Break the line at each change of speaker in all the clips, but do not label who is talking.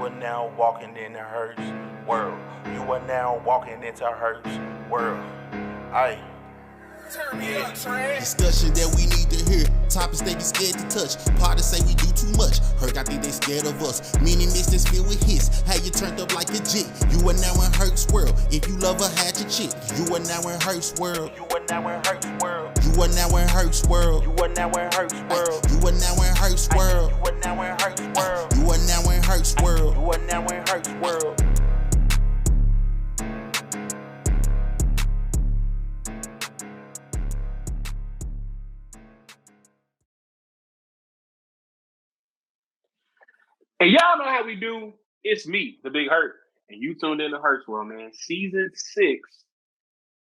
are now walking in the Hurts world. You are now walking into Hurts world. Aye.
Turn me up, Trey. Discussion that we need to hear. Topics they be scared to touch. Parties say we do too much. Hurt, I think they scared of us. Meaning mixed filled with hits. How you turned up like a jit. You are now in Hurts world. If you love her, had your chick. You are now in Hurts world.
You are now in Hurts world.
You are now in Hurts world.
You are now in Hurts world.
You are now in Hurts world.
You are now in Hurts world.
You are now in Hurts world.
You are now in Hurts world.
And y'all know how we do. It's me, the Big Hurt, and you tuned in to Hurts World, man. Season 6,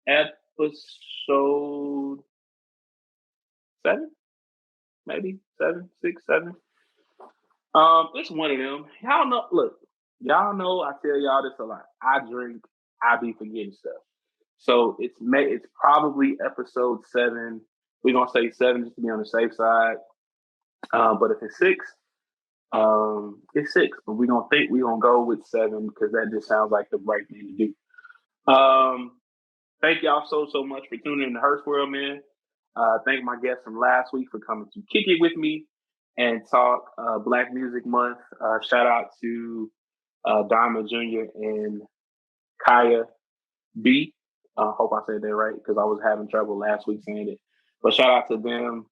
episode 7, maybe 7, 6, 7. It's one of them. Y'all know. Look, y'all know. I tell y'all this a lot. I drink. I be forgetting stuff. So it's probably episode 7. We're gonna say 7 just to be on the safe side. But if it's 6. It's 6, but we're gonna go with 7 because that just sounds like the right thing to do. Thank y'all so much for tuning in to Hurts World, man. Thank my guests from last week for coming to kick it with me and talk Black Music Month. Shout out to Diamond Jr. and Kaya B. Hope I said that right because I was having trouble last week saying it. But shout out to them.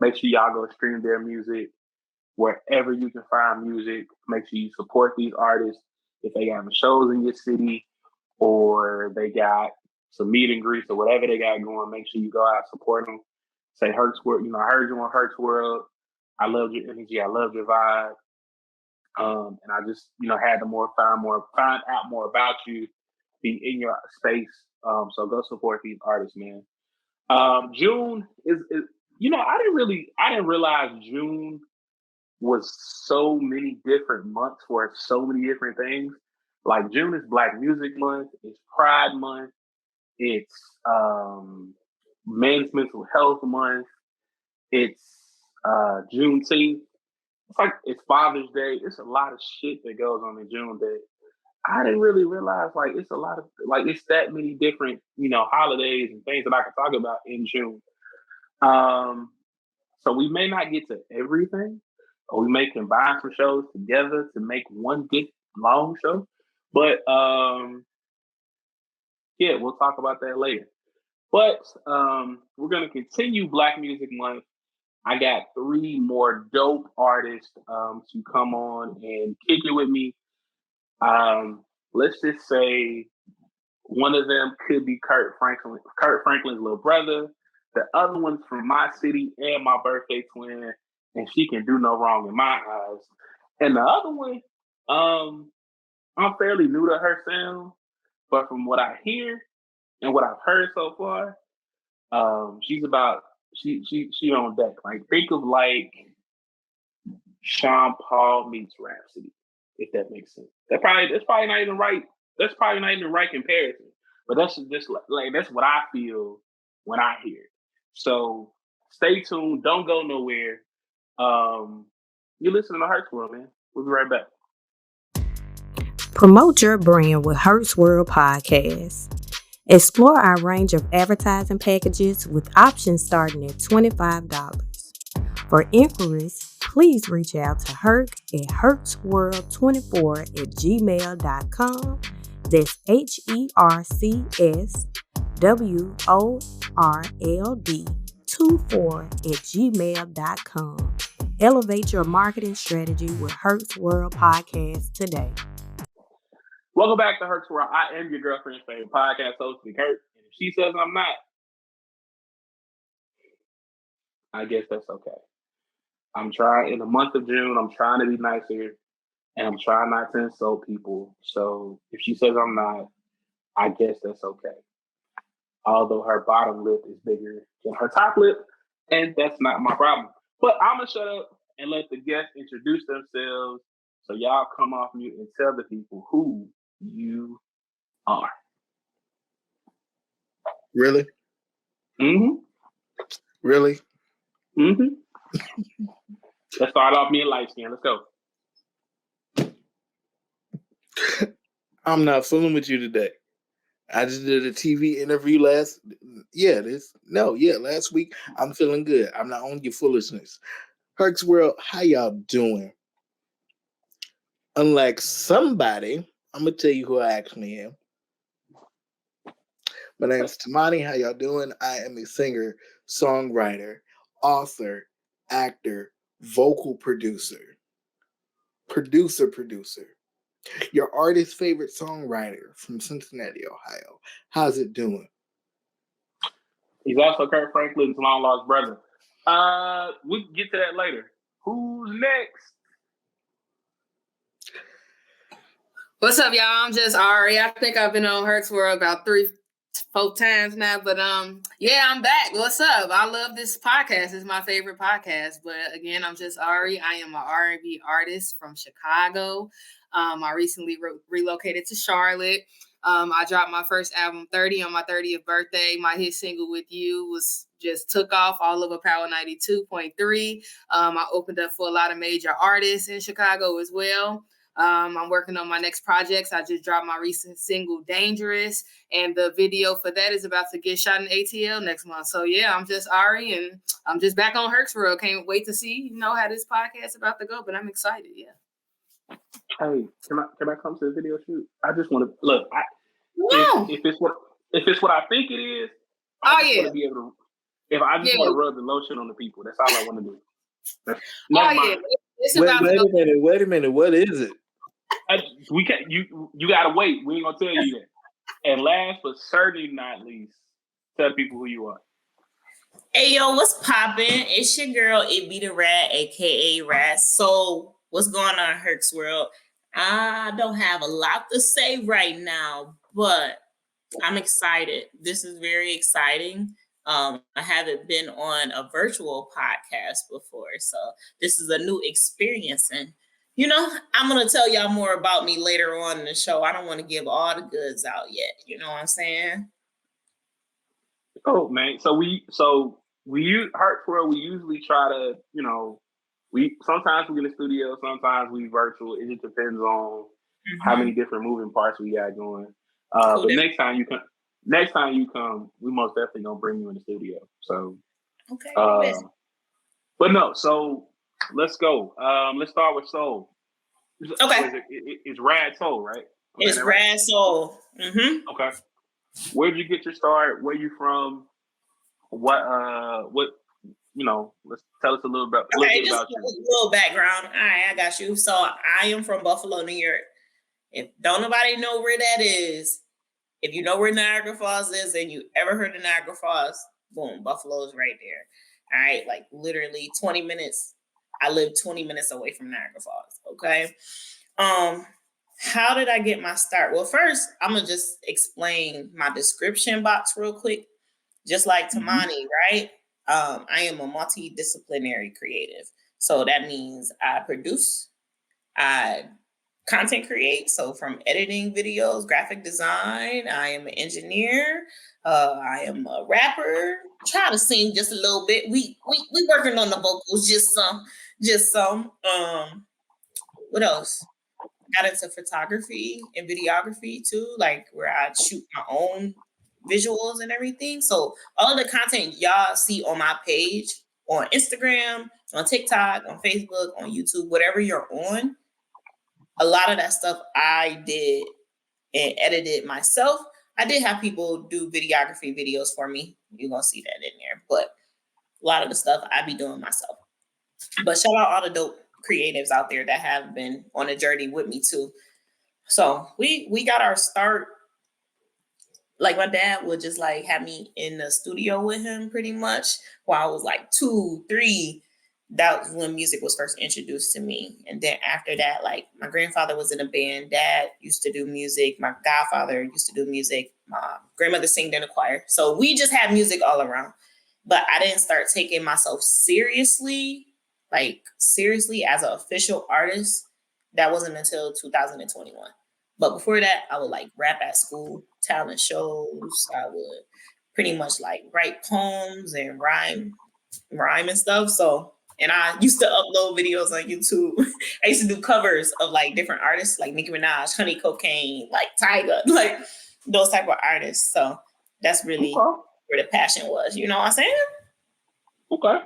Make sure y'all go stream their music. Wherever you can find music, make sure you support these artists. If they got shows in your city or they got some meet and greets or whatever they got going, make sure you go out and support them. Say Hurts World, I heard you on Hurts World. I loved your energy. I loved your vibe. And I just, had to find out more about you, be in your space. So go support these artists, man. June is I didn't realize June was so many different months for so many different things. Like June is Black Music Month, it's Pride Month, it's Men's Mental Health Month, it's Juneteenth. It's Father's Day. It's a lot of shit that goes on in June that I didn't really realize. It's a lot of it's that many different holidays and things that I can talk about in June. So we may not get to everything. Or we may combine some shows together to make one big long show. But we'll talk about that later. But we're gonna continue Black Music Month. I got 3 more dope artists to come on and kick it with me. Let's just say one of them could be Kurt Franklin's little brother. The other one's from my city and my birthday twin. And she can do no wrong in my eyes. And the other one, I'm fairly new to her sound, but from what I hear and what I've heard so far, she's about she on deck. Think of Sean Paul meets Rhapsody, if that makes sense. That's probably not even right. That's probably not even the right comparison. But that's just that's what I feel when I hear it. So stay tuned. Don't go nowhere. You're listening to Hurts World, man. We'll be right back.
Promote your brand with Hurts World Podcast. Explore our range of advertising packages with options starting at $25. For inquiries, please reach out to Herc at hercsworld24@gmail.com. That's HERCSWORLD24@gmail.com. Elevate your marketing strategy with Hurts World Podcast today.
Welcome back to Hurts World. I am your girlfriend's favorite podcast host, Big Hurt. And if she says I'm not, I guess that's okay. I'm trying, in the month of June, I'm trying to be nicer and I'm trying not to insult people. So if she says I'm not, I guess that's okay. Although her bottom lip is bigger than her top lip, and that's not my problem. But I'm going to shut up and let the guests introduce themselves so y'all come off mute and tell the people who you are.
Really?
Mm-hmm.
Really?
Mm-hmm. Let's start off me and light skin. Let's go.
I'm not fooling with you today. I just did a TV interview last week. I'm feeling good. I'm not on your foolishness. Herc's World, how y'all doing? Unlike somebody, I'm gonna tell you who I actually am. My name's Tamani. How y'all doing? I am a singer, songwriter, author, actor, vocal producer. Your artist's favorite songwriter from Cincinnati, Ohio. How's it doing?
He's also Kurt Franklin's long lost brother. We can get to that later. Who's next?
What's up, y'all? I'm just Ari. I think I've been on Herc's World about 3-4 times now, but yeah, I'm back. What's up? I love this podcast. It's my favorite podcast. But again, I'm just Ari. I am an R&B artist from Chicago. I recently relocated to Charlotte. I dropped my first album 30 on my 30th birthday. My hit single With You was just took off all over Power 92.3. I opened up for a lot of major artists in Chicago as well. I'm working on my next projects. I just dropped my recent single Dangerous, and the video for that is about to get shot in ATL next month. So yeah, I'm just Ari, and I'm just back on Herc's World. Can't wait to see, how this podcast about to go, but I'm excited. Yeah.
Hey, can I come to the video shoot? I just want to look. If it's what I think it is, I just want to be able to. If I just want to rub the lotion on the people, that's all I want to do.
It's about
wait a minute. What is it?
We can't. You gotta wait. We ain't gonna tell you that. And last but certainly not least, tell people who you are.
Hey yo, what's poppin'? It's your girl, It Be the Rat, aka Rat. So what's going on, Herc's World? I don't have a lot to say right now, but I'm excited. This is very exciting. I haven't been on a virtual podcast before, so this is a new experience. And, I'm going to tell y'all more about me later on in the show. I don't want to give all the goods out yet. You know what I'm saying?
Oh, man. So we use Herc's World. We usually try to, sometimes we get in the studio, sometimes we virtual. It just depends on how many different moving parts we got going. But next time you come, we most definitely gonna bring you in the studio. So,
okay.
But no, so let's go. Let's start with Soul.
Okay.
It's Rad Soul, right?
It's Rad Soul.
Mm-hmm. Okay. Where'd you get your start? Where you from? What? Let's tell us a little bit about you.
A little background. All right, I got you. So I am from Buffalo, New York. If don't nobody know where that is, if you know where Niagara Falls is and you ever heard of Niagara Falls, boom, Buffalo's right there. All right, like literally 20 minutes. I live 20 minutes away from Niagara Falls, okay? How did I get my start? Well, first, I'm going to just explain my description box real quick. Just like Tamani, right? I am a multidisciplinary creative. So that means I produce, I content create. So from editing videos, graphic design, I am an engineer. I am a rapper. Try to sing just a little bit. We working on the vocals, just some. What else? Got into photography and videography too, like where I shoot my own visuals and everything. So all of the content y'all see on my page, on Instagram, on TikTok, on Facebook, on YouTube, whatever you're on, a lot of that stuff I did and edited myself. I did have people do videography videos for me. You're going to see that in there. But a lot of the stuff I be doing myself. But shout out all the dope creatives out there that have been on a journey with me too. So we got our start. Like my dad would just like have me in the studio with him pretty much while I was like 2, 3. That was when music was first introduced to me. And then after that, like my grandfather was in a band. Dad used to do music. My godfather used to do music. My grandmother sang in a choir. So we just had music all around. But I didn't start taking myself seriously as an official artist. That wasn't until 2021. But before that, I would like rap at school, talent shows. I would pretty much like write poems and rhyme and stuff. So And I used to upload videos on YouTube. I used to do covers of like different artists, like Nicki Minaj, Honey Cocaine, like Tyga, like those type of artists. So that's really where the passion was. You know what I'm saying?
Okay.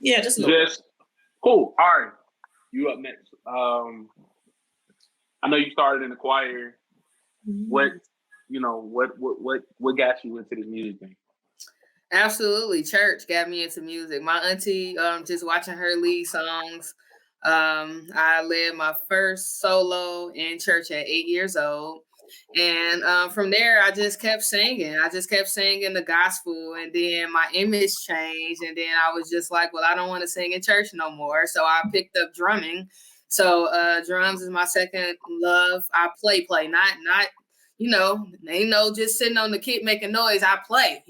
Yeah, just a little.
Cool. All right. You up next. I know you started in the choir. What got you into this music thing?
Absolutely. Church got me into music. My auntie, just watching her lead songs. I led my first solo in church at 8 years old. And from there, I just kept singing. I just kept singing the gospel. And then my image changed. And then I was just like, well, I don't want to sing in church no more. So I picked up drumming. So drums is my second love. I play, not, ain't no just sitting on the kit making noise. I play,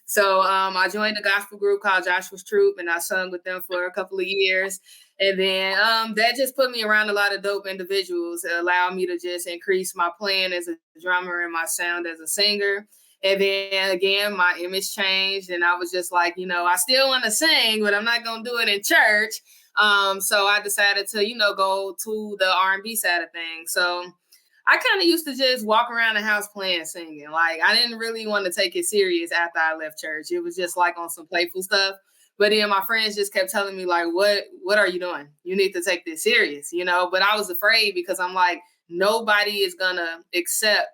So I joined a gospel group called Joshua's Troop, and I sung with them for a couple of years. And then that just put me around a lot of dope individuals. It allowed me to just increase my playing as a drummer and my sound as a singer. And then again, my image changed, and I was just like, I still want to sing, but I'm not going to do it in church. So I decided to, go to the R&B side of things. So I kind of used to just walk around the house playing, singing. Like, I didn't really want to take it serious after I left church. It was just like on some playful stuff. But then my friends just kept telling me, like, what are you doing? You need to take this serious, But I was afraid because I'm like, nobody is going to accept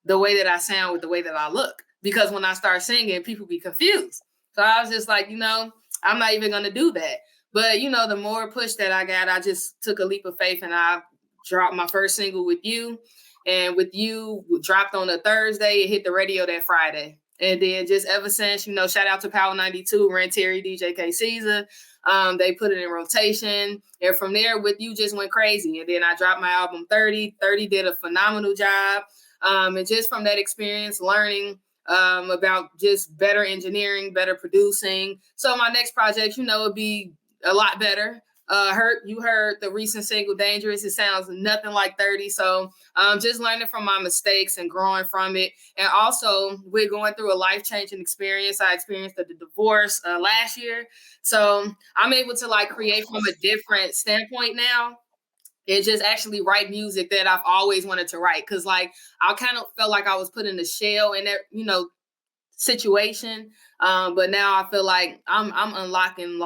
the way that I sound with the way that I look. Because when I start singing, people be confused. So I was just like, I'm not even going to do that. But, the more push that I got, I just took a leap of faith and I dropped my first single With You. And With You dropped on a Thursday. It hit the radio that Friday. And then just ever since, shout out to Power 92, Ren Terry, DJ K Caesar. They put it in rotation. And from there, With You just went crazy. And then I dropped my album 30. 30 did a phenomenal job. And just from that experience, learning about just better engineering, better producing. So my next project, would be a lot better. You heard the recent single Dangerous. It sounds nothing like 30. So just learning from my mistakes and growing from it. And also we're going through a life-changing experience. I experienced the divorce last year. So I'm able to create from a different standpoint now. And just actually write music that I've always wanted to write. Cause I kind of felt like I was put in a shell in that, situation. But now I feel like I'm unlocking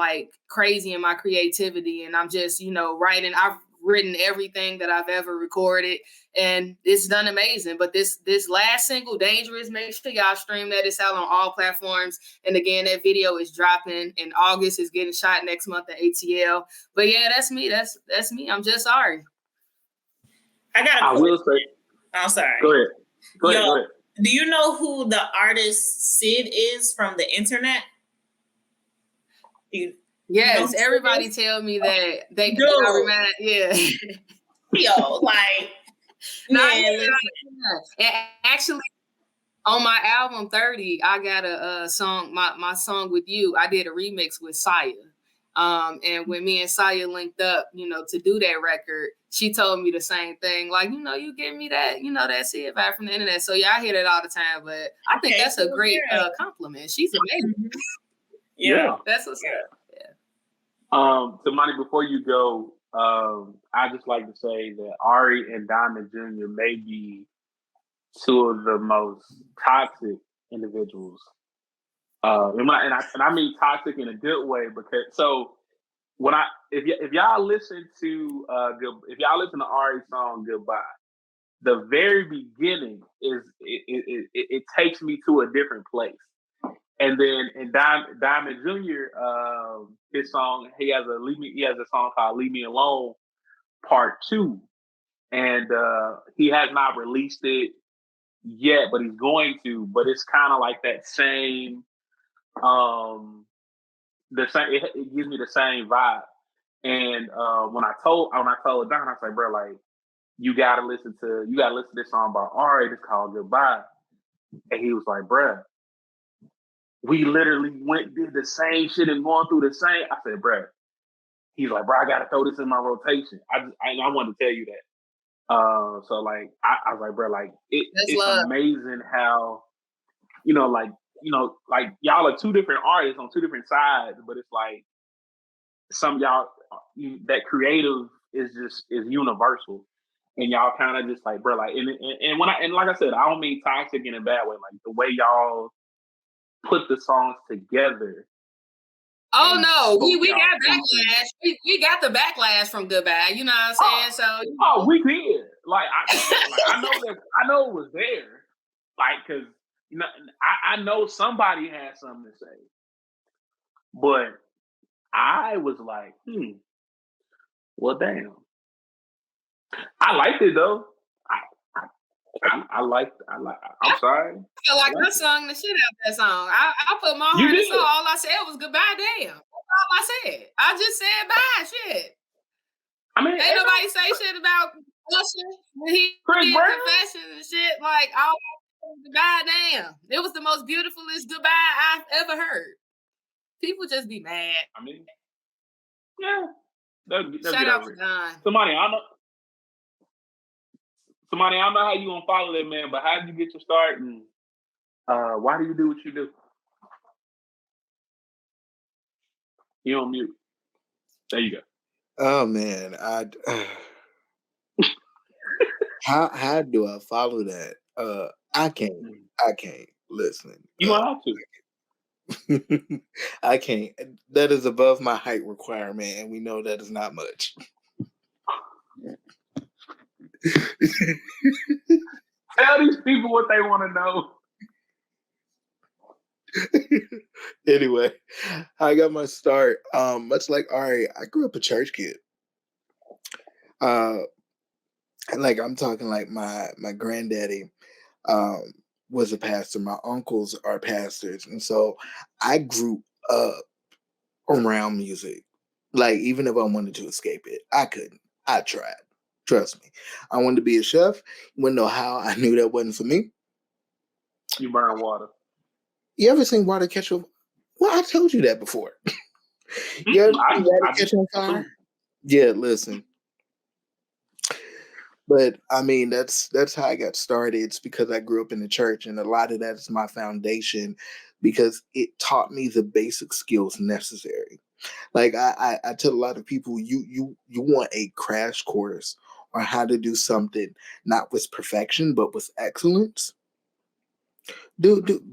crazy in my creativity, and I'm just, writing. I've written everything that I've ever recorded, and it's done amazing. But this last single, Dangerous, make sure y'all stream that. It's out on all platforms. And again, that video is dropping in August. It's getting shot next month at ATL. But yeah, that's me. That's me. I'm just sorry.
I will say.
I'm sorry.
Go ahead.
Do you know who the artist Sid is from the internet?
Yes, everybody tell me that they remind. Yeah.
Yo,
And actually, on my album 30, I got a song. My song With You, I did a remix with Saya. And when me and Saya linked up, to do that record, she told me the same thing. You give me that, that Sid vibe from the internet. So yeah, I hear that all the time. But I think that's a great compliment. She's amazing.
Yeah.
That's what's up.
Tamani, before you go, I just like to say that Ari and Diamond Jr. may be two of the most toxic individuals. And I mean toxic in a good way, because if y'all listen to Ari's song Goodbye, the very beginning it takes me to a different place. And then in Diamond Jr., his song, he has a song called Leave Me Alone Part 2. And he has not released it yet, but he's going to. But it's kind of like that same it gives me the same vibe. And when I told Don, I was like, bro, you gotta listen to this song by Ari. It's called Goodbye. And he was like, bro, we literally did the same shit and going through the same. I said, bro. He's like, bro, I gotta throw this in my rotation. I wanted to tell you that. I was like, bro, it's amazing how, y'all are two different artists on two different sides, but it's some y'all that creative is universal, and y'all kind of just like, bro, like, and when and like I said, I don't mean toxic in a bad way, like the way y'all put the songs together.
Oh no, we got backlash. We got the backlash from Goodbye. You know what I'm saying? So
we did. Like I know it was there. Like, cause you know, I know somebody had something to say, but I was like, well, damn. I liked it though. I'm sorry.
I feel like I sung the shit out that song. I put my heart in the song. All I said was goodbye, damn. That's all I said. I just said bye, shit.
I mean,
ain't nobody say shit about Usher when he did Confession and shit. Like, all goodbye, damn. It was the most beautifulest goodbye I've ever heard. People just be mad.
I mean, yeah.
Shout out to Don.
Somebody, I don't know how you gonna follow that man, but how did you get your start, and why do you do what you do? You on mute. There you go.
Oh man, how do I follow that? I can't listen.
You don't have
to. I can't. That is above my height requirement, and we know that is not much.
Tell these people what they want to know.
Anyway, I got my start. Much like Ari, I grew up a church kid. Like I'm talking like my granddaddy was a pastor. My uncles are pastors, and so I grew up around music. Like even if I wanted to escape it, I couldn't. I tried. Trust me. I wanted to be a chef. Wouldn't know how. I knew that wasn't for me.
You burn water.
You ever seen water catch on? Well, I told you that before. You ever seen water catch on fire? Yeah, listen. But I mean, that's how I got started. It's because I grew up in the church, and a lot of that is my foundation because it taught me the basic skills necessary. Like I tell a lot of people, you want a crash course on how to do something not with perfection but with excellence.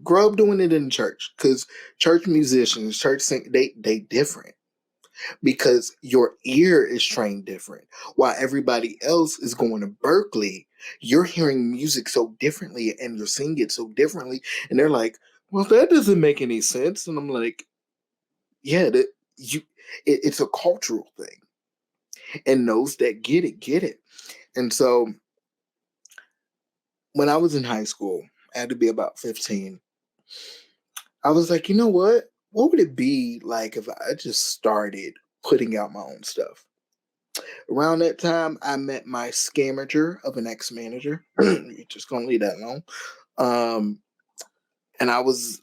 Grow up doing it in the church, because church musicians, church sing, they different. Because your ear is trained different. While everybody else is going to Berkeley, you're hearing music so differently and you're singing it so differently. And they're like, well, that doesn't make any sense. And I'm like, yeah, it's a cultural thing. And those that get it. And so when I was in high school, I had to be about 15. I was like, you know what? What would it be like if I just started putting out my own stuff? Around that time, I met my scamager of an ex-manager. Just gonna leave that alone. And I was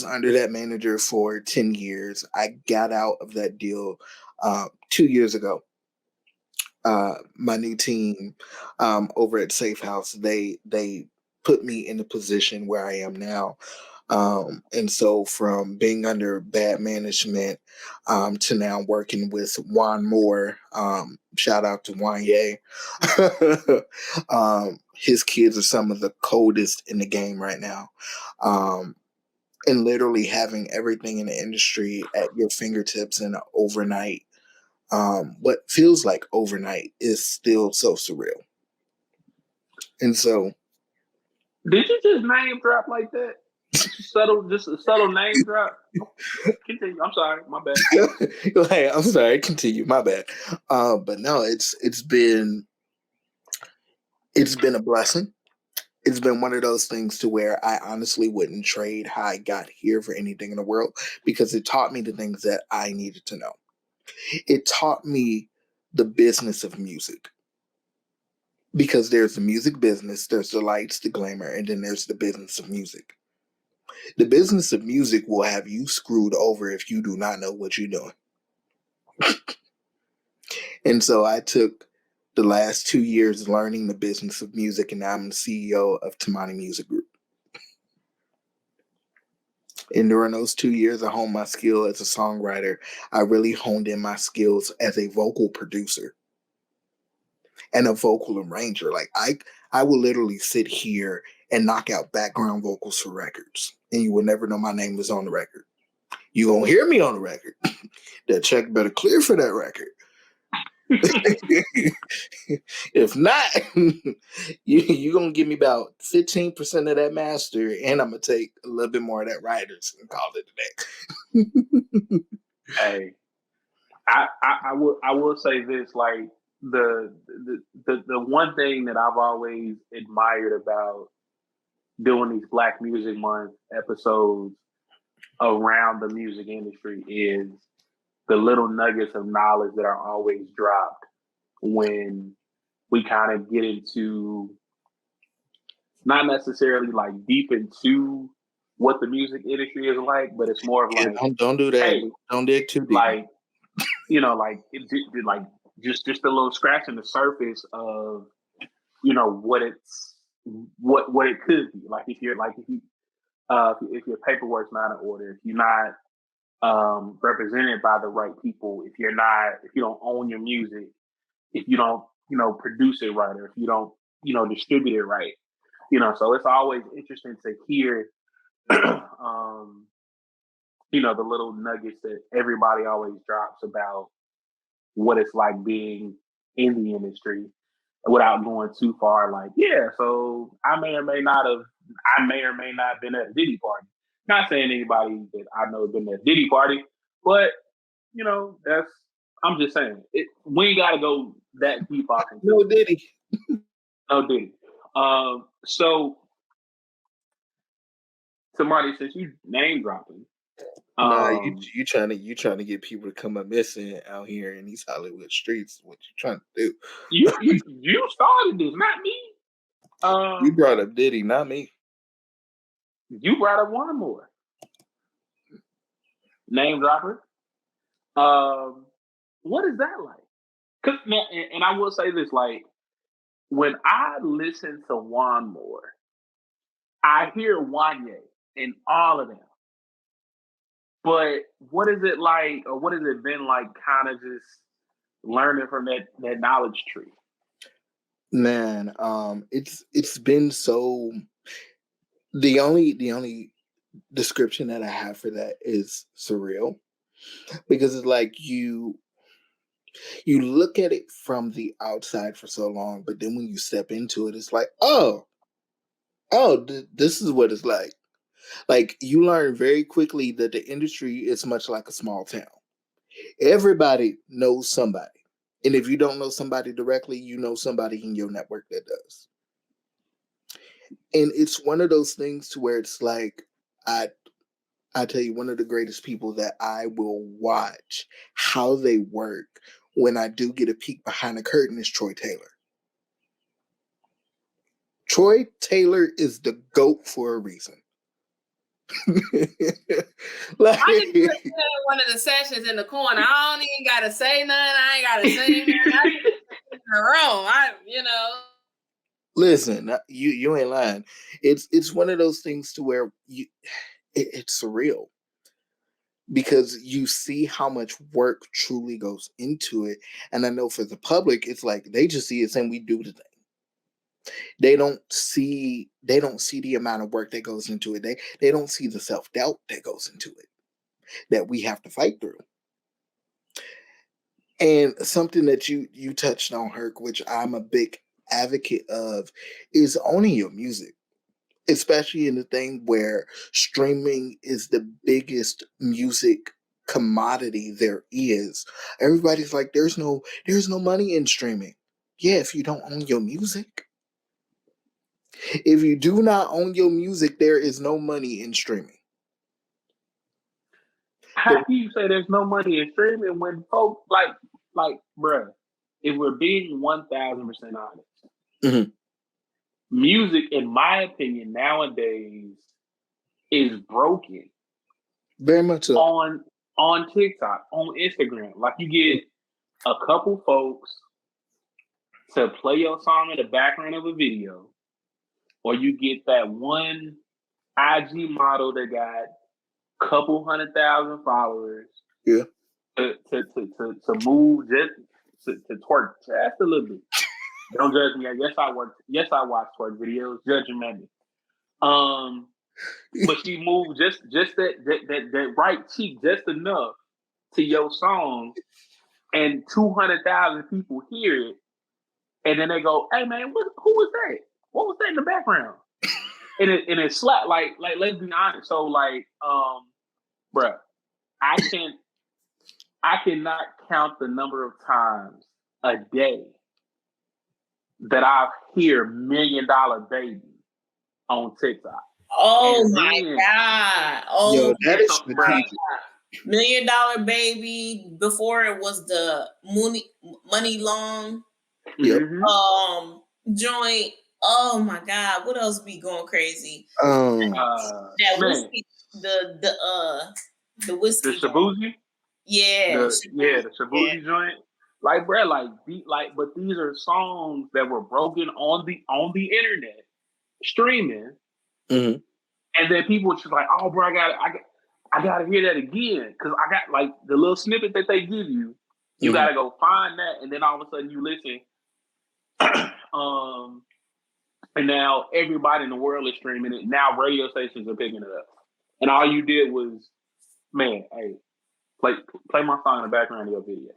under that manager for 10 years. I got out of that deal 2 years ago. My new team over at Safe House, they put me in the position where I am now. And so from being under bad management to now working with Juan Moore, shout out to Juan Ye. His kids are some of the coldest in the game right now. And literally having everything in the industry at your fingertips and overnight, what feels like overnight is still so surreal. And so,
did you just name drop like that? Just a subtle name drop. Continue. I'm sorry, my bad.
Hey, I'm sorry. Continue. My bad. But no, it's been a blessing. It's been one of those things to where I honestly wouldn't trade how I got here for anything in the world, because it taught me the things that I needed to know. It taught me the business of music. Because there's the music business, there's the lights, the glamour, and then there's the business of music. The business of music will have you screwed over if you do not know what you're doing. And so I took the last 2 years learning the business of music, and now I'm the CEO of Tamani Music Group. And during those 2 years, I honed my skill as a songwriter. I really honed in my skills as a vocal producer and a vocal arranger. Like I will literally sit here and knock out background vocals for records, and you will never know my name was on the record. You gonna hear me on the record. That check better clear for that record. If not, you gonna give me about 15% of that master, and I'm gonna take a little bit more of that writers and call it a day.
Hey, I will say this, like the one thing that I've always admired about doing these Black Music Month episodes around the music industry is the little nuggets of knowledge that are always dropped when we kind of get into not necessarily like deep into what the music industry is like, but it's more of like,
don't do that.
Hey,
don't dig too deep.
Like, you know, like like just a little scratch on the surface of, you know, what it could be. Like if your paperwork's not in order, if you're not represented by the right people, if you don't own your music, if you don't, you know, produce it right, or if you don't, you know, distribute it right, you know, so it's always interesting to hear, you know, the little nuggets that everybody always drops about what it's like being in the industry without going too far. Like, yeah, so I may or may not have been at a Diddy party. Not saying anybody that I know has been at a Diddy party, but you know, I'm just saying we ain't got to go that deep off.
No Diddy.
No Diddy. So, Marty, since you name dropping,
you trying to get people to come up missing out here in these Hollywood streets. What you trying to do?
You started this, not me.
You brought up Diddy, not me.
You brought up one more name dropper. What is that like? 'Cause, and I will say this, like when I listen to Juan Moore, I hear Wanye in all of them. But what is it like, or what has it been like, kind of just learning from that knowledge tree?
Man, it's been so. The only description that I have for that is surreal, because it's like you look at it from the outside for so long, but then when you step into it, it's like, this is what it's like. Like you learn very quickly that the industry is much like a small town. Everybody knows somebody. And if you don't know somebody directly, you know somebody in your network that does. And it's one of those things to where it's like, I tell you, one of the greatest people that I will watch how they work when I do get a peek behind the curtain is Troy Taylor. Troy Taylor is the GOAT for a reason.
Like, I just did one of the sessions in the corner. I don't even gotta say nothing. I ain't gotta say nothing. I just in the room. You know.
Listen, you ain't lying. It's one of those things to where it's surreal, because you see how much work truly goes into it. And I know for the public, it's like they just see it and we do the thing. They don't see the amount of work that goes into it. They don't see the self-doubt that goes into it that we have to fight through. And something that you touched on, Herc, which I'm a big advocate of, is owning your music, especially in the thing where streaming is the biggest music commodity there is. Everybody's like, there's no money in streaming. Yeah, if you don't own your music. If you do not own your music, there is no money in streaming.
How can you say there's no money in streaming when folks like, bruh, if we're being 1,000% honest,
mm-hmm.
Music, in my opinion, nowadays is broken.
Very much so.
On TikTok, on Instagram. Like you get a couple folks to play your song in the background of a video, or you get that one IG model that got couple 100,000 followers.
Yeah.
To move just to twerk just a little bit. Don't judge me. Yes, I watch twerk videos. Judging me. But she moved just that right cheek just enough to your song, and 200,000 people hear it, and then they go, "Hey man, who was that? What was that in the background?" and it slapped like let's be honest. So like, bruh, I cannot count the number of times a day that I hear $1 Million Baby on TikTok.
Oh
And
my
then-
God. Oh,
Yo, that is
so, bruh,
strategic.
$1 Million Baby. Before it was the Money Long
Yep.
mhm.
joint. Oh my God. What else be going crazy?
Man,
Whiskey, the whiskey.
the Shabuzi,
Yeah.
the Shabuzi joint. Like, bruh, but these are songs that were broken on the internet, streaming,
Mhm.
and then people were just like, "Oh, bro, I gotta hear that again," because I got like the little snippet that they give you. You
Mhm.
gotta go find that, and then all of a sudden you listen. And now everybody in the world is streaming it. Now radio stations are picking it up, and all you did was, man, hey, play my song in the background of your video.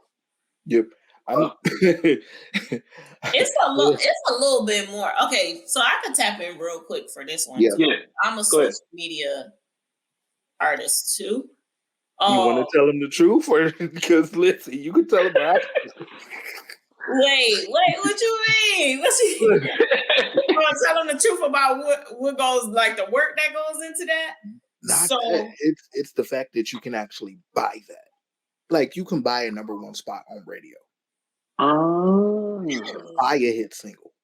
Yep.
It's a little bit more. Okay, so I could tap in real quick for this one.
Yeah.
Too.
Yeah,
I'm a
Go ahead.
social media artist too.
You want to tell them the truth, or because listen, you can tell them.
Wait, what you mean? You want to tell them the truth about what goes, like the work that goes into that?
Not that. It's the fact that you can actually buy that. Like you can buy a #1 spot on radio. You can buy a hit single.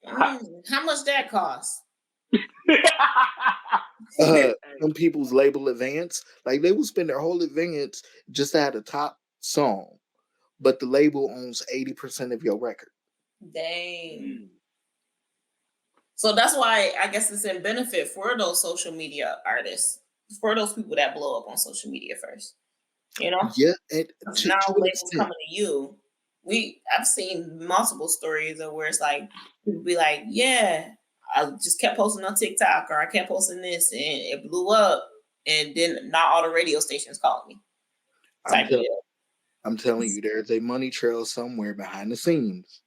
How much that costs?
Some people's label advance, like they will spend their whole advance just to have a top song, but the label owns 80% of your record.
Dang. So that's why I guess it's in benefit for those social media artists, for those people that blow up on social media first. You know?
Yeah,
now labels coming to you. I've seen multiple stories of where it's like people be like, yeah, I just kept posting on TikTok, or I kept posting this and it blew up, and then not all the radio stations called me.
I'm telling you, there's a money trail somewhere behind the scenes.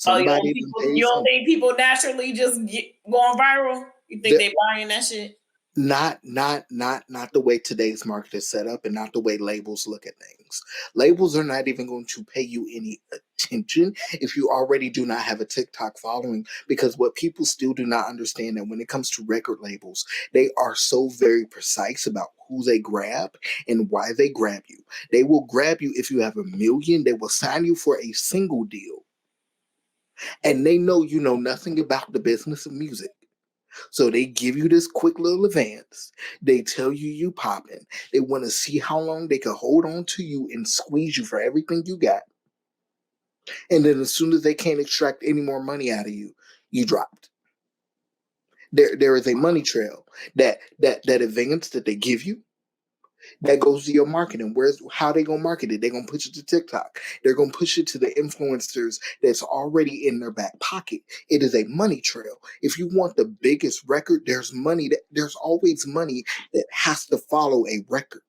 You don't think people naturally just going viral? You think they buying that shit?
Not the way today's market is set up, and not the way labels look at things. Labels are not even going to pay you any attention if you already do not have a TikTok following, because what people still do not understand, that when it comes to record labels, they are so very precise about who they grab and why they grab you. They will grab you if you have 1 million. They will sign you for a single deal, and they know you know nothing about the business of music. So they give you this quick little advance. They tell you popping. They want to see how long they can hold on to you and squeeze you for everything you got. And then as soon as they can't extract any more money out of you, you dropped. There is a money trail. That advance that they give you, that goes to your marketing. How they gonna market it? They're gonna push it to TikTok. They're gonna push it to the influencers that's already in their back pocket. It is a money trail. If you want the biggest record, there's always money that has to follow a record.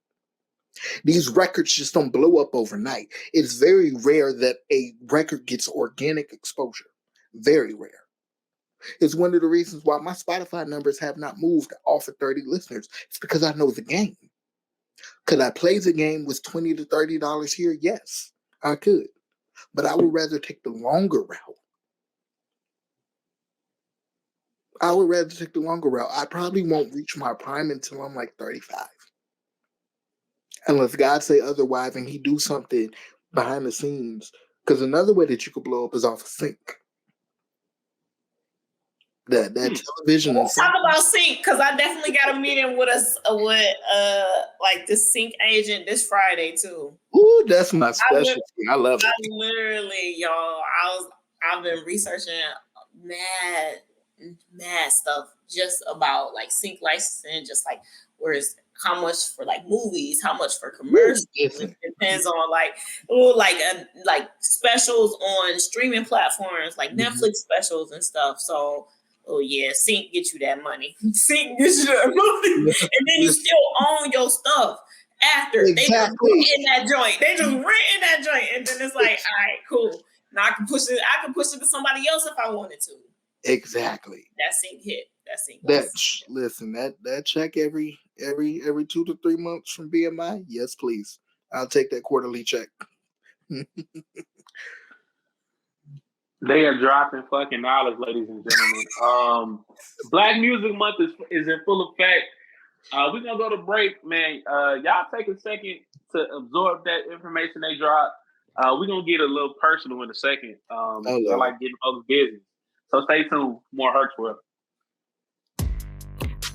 These records just don't blow up overnight. It's very rare that a record gets organic exposure. Very rare. It's one of the reasons why my Spotify numbers have not moved off of 30 listeners. It's because I know the game. Could I play the game with $20 to $30 here? Yes, I could. But I would rather take the longer route. I probably won't reach my prime until I'm like 35. Unless God say otherwise and he do something behind the scenes. Because another way that you could blow up is off of sync. That television.
Let's talk about sync, because I definitely got a meeting with like the sync agent this Friday too.
Ooh, that's my specialty. I love it.
Literally, y'all. I've been researching mad stuff just about like sync licensing, just like where it's how much for like movies, how much for commercials.
Listen.
It depends on like specials on streaming platforms like Netflix specials and stuff. So Sync get you that money. Sync gets you that money, and then you still own your stuff after they just rent in that joint. They just rent in that joint, and then it's like, all right, cool. Now I can push it to somebody else if I wanted to.
Exactly.
That Sync hit.
Listen, that check every 2 to 3 months from BMI. Yes, please. I'll take that quarterly check.
They are dropping fucking knowledge, ladies and gentlemen. Black Music Month is in full effect. We're gonna go to break, man. Y'all take a second to absorb that information they dropped. We're gonna get a little personal in a second. I like getting folks busy. So stay tuned. More Hertz World.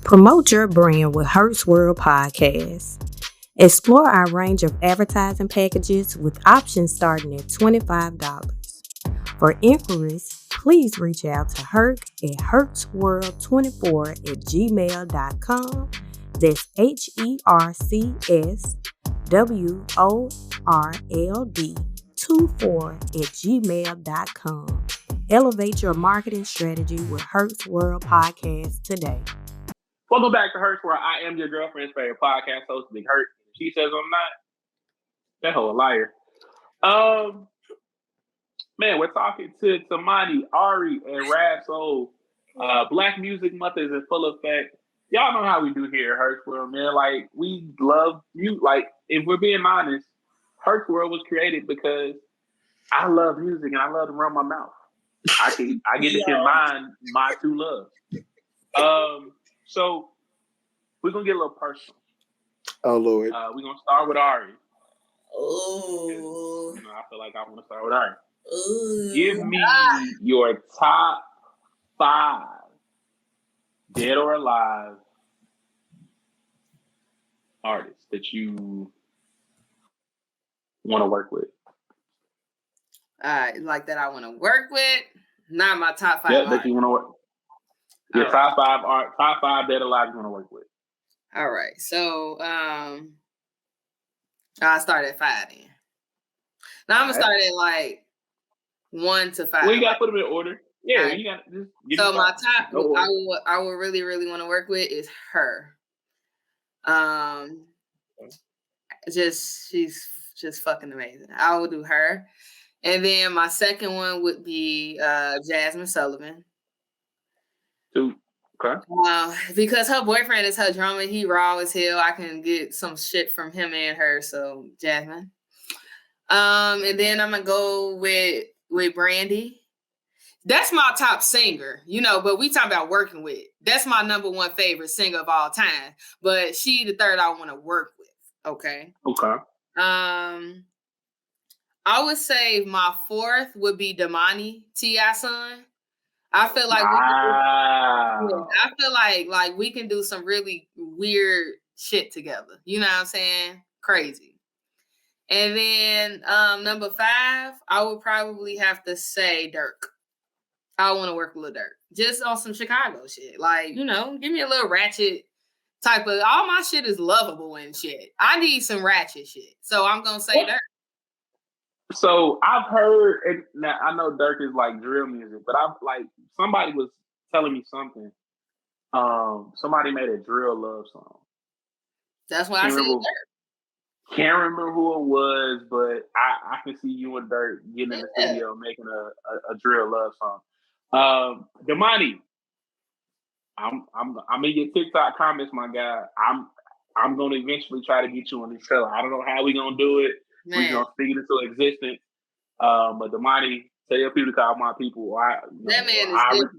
Promote your brand with Hertz World Podcast. Explore our range of advertising packages with options starting at $25. For inquiries, please reach out to Herc at hertzworld24@gmail.com. That's HERCSWORLD24@gmail.com. Elevate your marketing strategy with Hertz World Podcast today.
Welcome back to Hertz World. I am your girlfriend's favorite podcast host, Big Hurt. She says I'm not. That whole liar. Man, we're talking to Tamani, Ari, and Rap Soul. Black Music Month is in full effect. Y'all know how we do here at Hertz World, man. Like, we love music. Like, if we're being honest, Hertz World was created because I love music and I love to run my mouth. I get to combine my two loves. So we're gonna get a little personal.
Oh Lord.
We're gonna start with Ari.
Oh.
I feel like I want to start with Ari.
Ooh.
Give me your top 5, dead or alive, artists that you want to work with.
Like that I want to work with. Not my top 5.
Yeah, that you want to work. Your top 5 dead or alive you want to work with.
All right. So I'll start at 5 then. Now I'm gonna start at like 1 to 5.
Well, you gotta put them in order. Yeah,
right.
You got just.
So my top, I would really, really want to work with is her. She's just fucking amazing. I will do her, and then my second one would be Jazmine Sullivan.
2. Okay.
Because her boyfriend is her drummer. He raw as hell. I can get some shit from him and her. So Jazmine. And then I'm gonna go with Brandy. That's my top singer, but we talking about working with. That's my number 1 favorite singer of all time. But she the third I want to work with. Okay. I would say my 4th would be Damani, T.I. son. I feel like we can do some really weird shit together. You know what I'm saying? Crazy. And then number 5, I would probably have to say Dirk. I want to work with Lil Durk. Just on some Chicago shit. Like, give me a little ratchet type of, all my shit is lovable and shit. I need some ratchet shit. So I'm going to say Dirk.
So I've heard, and now I know Dirk is like drill music, but somebody was telling me something. Somebody made a drill love song.
That's why I said Dirk.
Can't remember who it was, but I can see you and Dirk getting in the studio making a drill love song. Damani, I'm in your TikTok comments, my guy. I'm gonna eventually try to get you on this show. I don't know how we're gonna do it. Man. We're gonna speak it into existence. But Damani, tell your people to call my people. I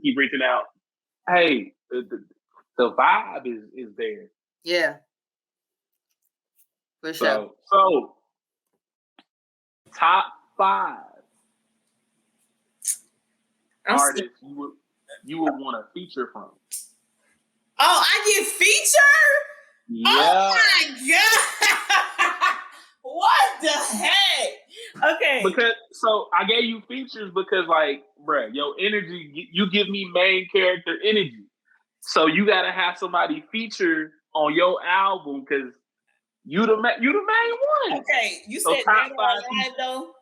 keep reaching out. Hey, the vibe is there.
Yeah. For sure.
So top 5 artists you would want to feature from.
Oh, I get featured?
Yeah.
Oh my God. What the heck? Okay.
Because I gave you features because bruh, your energy, you give me main character energy. So you gotta have somebody feature on your album because you the main one.
Okay, you
So
said
top
Dead or
5
Alive though.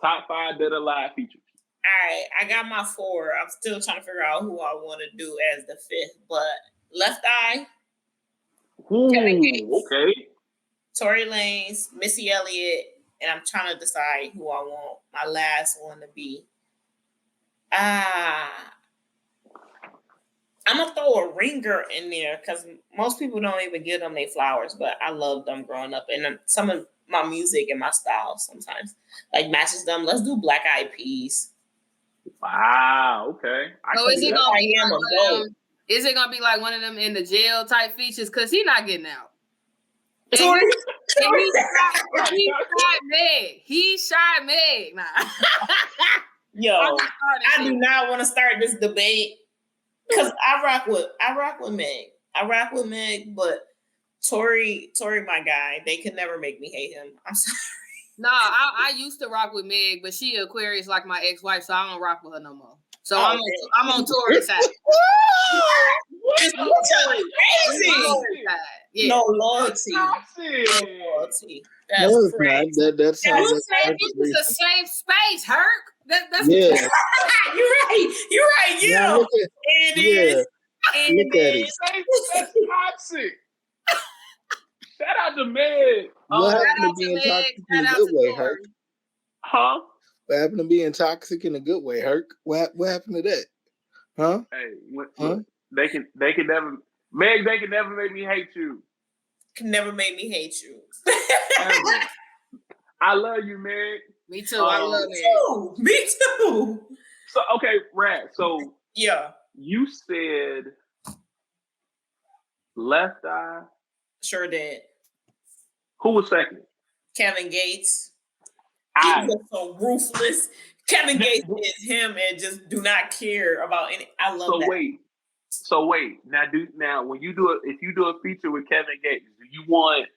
Top 5 Dead or Alive features.
All right, I got my 4. I'm still trying to figure out who I want to do as the 5th, but Left Eye, Kevin Gates,
Okay.
Tory Lanez, Missy Elliott, and I'm trying to decide who I want my last one to be. I'm gonna throw a Ringer in there because most people don't even give them their flowers, but I loved them growing up, and some of my music and my style sometimes like matches them. Let's do Black Eyed Peas.
Wow. Okay.
So is it gonna be like one of them in the jail type features? Cause he's not getting out. And he shot Meg. He shot Meg. Nah.
Yo, I do not want to start this debate because I rock with Meg. I rock with Meg, but Tory, my guy. They could never make me hate him. I'm sorry.
No, I used to rock with Meg, but she Aquarius like my ex-wife, so I don't rock with her no more. So I'm on Tory's side.
It's crazy.
Yeah.
No loyalty. That's crazy.
That sounds like
it's a safe space, Herc. That's
yeah.
You're right. Yeah.
Look at it.
That's toxic. Shout out to Meg.
What happened to being toxic in a good way, Herc?
Huh?
What happened to being toxic in a good way, Herc? What happened to that? Huh?
Hey, they can never Meg. They can never make me hate you.
Can never make me hate you.
I love you, Meg.
Me too. I love Meg.
Me too.
So okay, Rat. So
yeah,
you said Left Eye.
Sure did.
Who was second?
Kevin Gates. He was so ruthless. Kevin Gates is him and just do not care about any. I love that.
So wait. Now when you do if you do a feature with Kevin Gates, do you want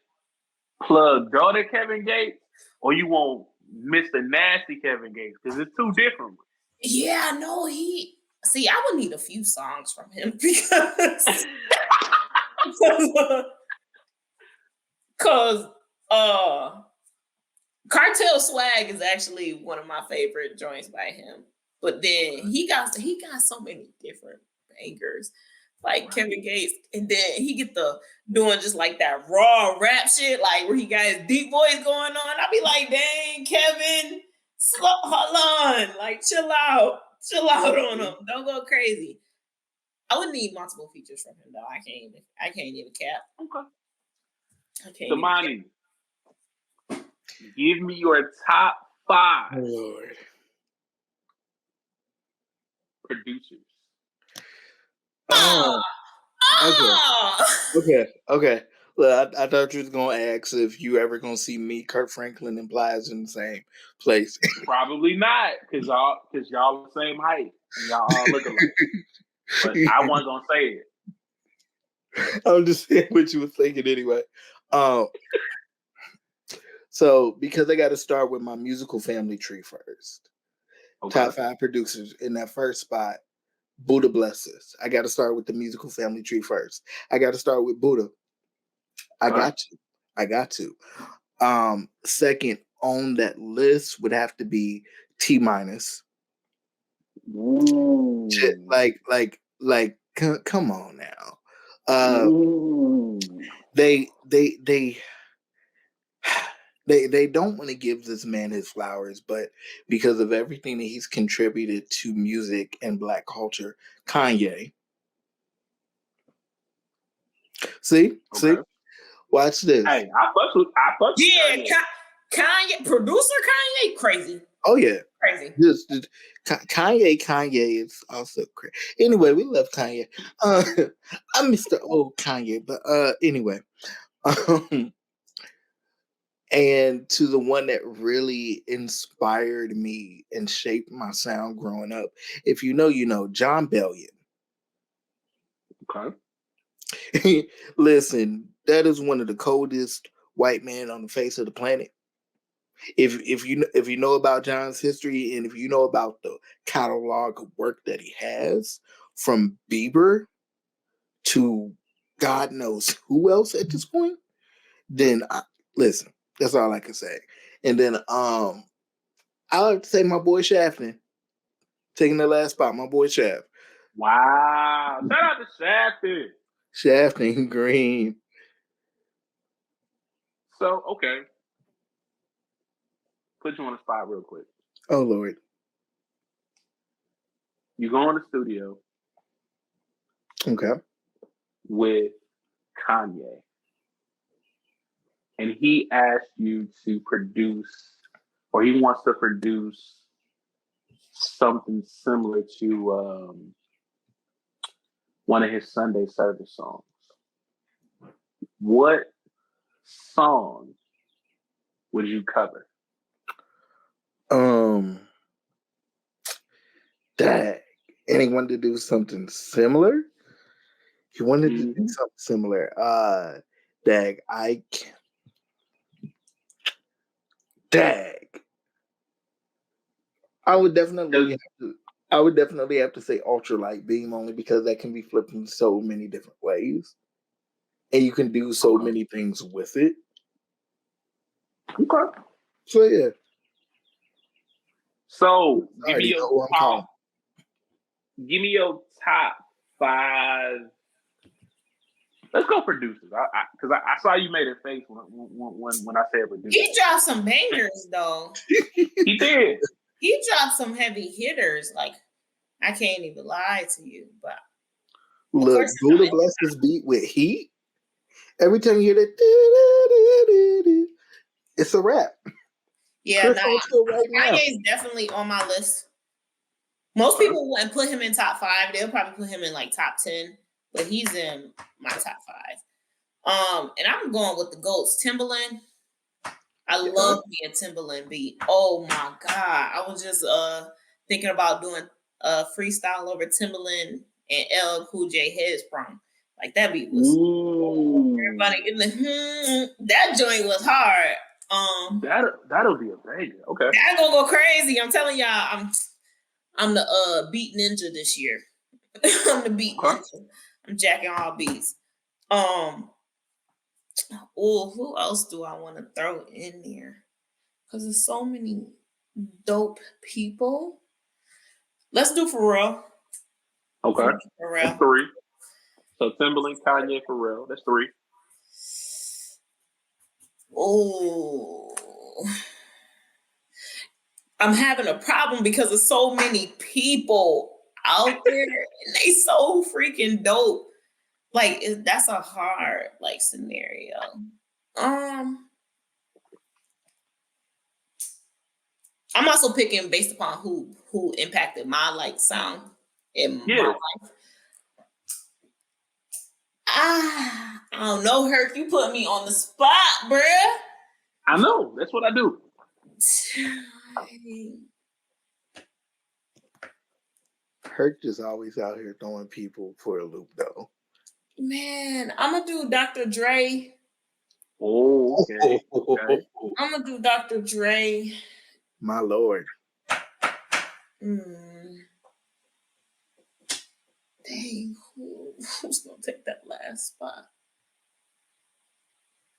Plug daughter Kevin Gates or you want Mr. Nasty Kevin Gates? Because it's two different ones.
Yeah, no, I would need a few songs from him because Cartel Swag is actually one of my favorite joints by him. But then he got so many different bangers, like Kevin Gates, and then he get the doing just like that raw rap shit, like where he got his deep voice going on. I be like, dang, Kevin, hold on, like chill out on him. Don't go crazy. I would need multiple features from him though. I can't even cap.
Okay. Damani, give me your top 5 producers.
Okay. Look, I thought you was gonna ask if you ever gonna see me, Kurt Franklin, and Plies in the same place.
Probably not, because y'all the same height and y'all all look alike. But I wasn't gonna say it.
I'm just saying what you were thinking anyway. So because I got to start with my musical family tree first. Okay. Top 5 producers in that first spot. Buddha blesses. I got to start with the musical family tree first. I got to start with Buddha. I got to. Second on that list would have to be T-. Like, come on now. They don't want to give this man his flowers, but because of everything that he's contributed to music and Black culture, Kanye. See, watch this.
Hey, I fuck with
Kanye, producer Kanye, crazy.
Oh yeah,
crazy.
Just Kanye is also crazy. Anyway, we love Kanye. I'm Mr. Old Kanye, but anyway. And to the one that really inspired me and shaped my sound growing up, if you know, you know, Jon Bellion.
Okay.
Listen, that is one of the coldest white men on the face of the planet. If you know about Jon's history and if you know about the catalog of work that he has, from Bieber to God knows who else at this point, then listen, that's all I can say. And then I like to say my boy Shafton taking the last spot. My boy Shaft.
Wow. Shout out to Shafty.
Shafton Green.
So, okay. Put you on the spot real quick.
Oh, Lord.
You go in the studio
Okay.
with Kanye, and he asked you to produce, or he wants to produce something similar to one of his Sunday service songs. What song would you cover?
Dang. And he wanted to do something similar? He wanted to do something similar. Dag. I would definitely have to say Ultralight Beam, only because that can be flipped in so many different ways. And you can do so many things with it.
Okay.
So yeah.
So give me your top 5. Let's go producers. Because I saw you made a face when I said producers.
He dropped some bangers though.
He did.
He dropped some heavy hitters. Like, I can't even lie to you, but
look, Buddha bless this beat with Heat. Every time you hear that, it's a rap.
Yeah, Kanye's definitely on my list. Most people wouldn't put him in top 5. They'll probably put him in like top 10, but he's in my top 5. And I'm going with the GOATs. Timbaland. I love me a Timbaland beat. Oh my God. I was just thinking about doing a freestyle over Timbaland and LL Cool J Headsprung. Like, that beat was everybody in the that joint was hard.
That'll be a banger. Okay.
That's gonna go crazy. I'm telling y'all, I'm the beat ninja this year. I'm the beat ninja. I'm jacking all beats. Who else do I want to throw in there? Because there's so many dope people. Let's do Pharrell.
Okay.
Pharrell.
That's 3. So Timbaland, Kanye, Pharrell. That's 3.
Oh, I'm having a problem because there's so many people out there and they so freaking dope. Like, that's a hard scenario. I'm also picking based upon who impacted my sound in my life. I don't know, Herc. You put me on the spot, bruh.
I know. That's what I do.
Herc just always out here throwing people for a loop, though.
Man, I'm going to do Dr. Dre.
Oh, okay.
I'm going to do Dr. Dre.
My Lord.
Dang, who's going to take that last spot?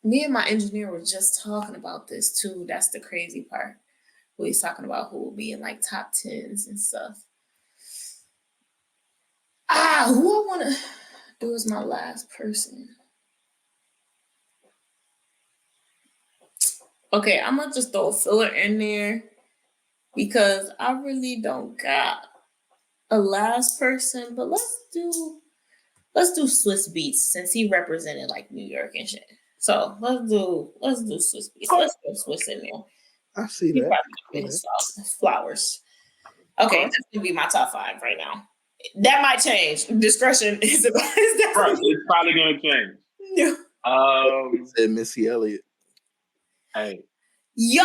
Me and my engineer were just talking about this, too. That's the crazy part. He's talking about who will be in top 10s and stuff. Who I want to do as my last person? Okay, I'm going to just throw a filler in there because I really don't got a last person, but let's do Swiss Beats since he represented New York and shit. So let's do Swiss Beats. Let's go Swiss in there.
I see that.
Flowers. Okay, that's gonna be my top 5 right now. That might change. Discretion is advised.
It's probably gonna change.
Yeah.
Said Missy Elliott.
Hey.
Yo,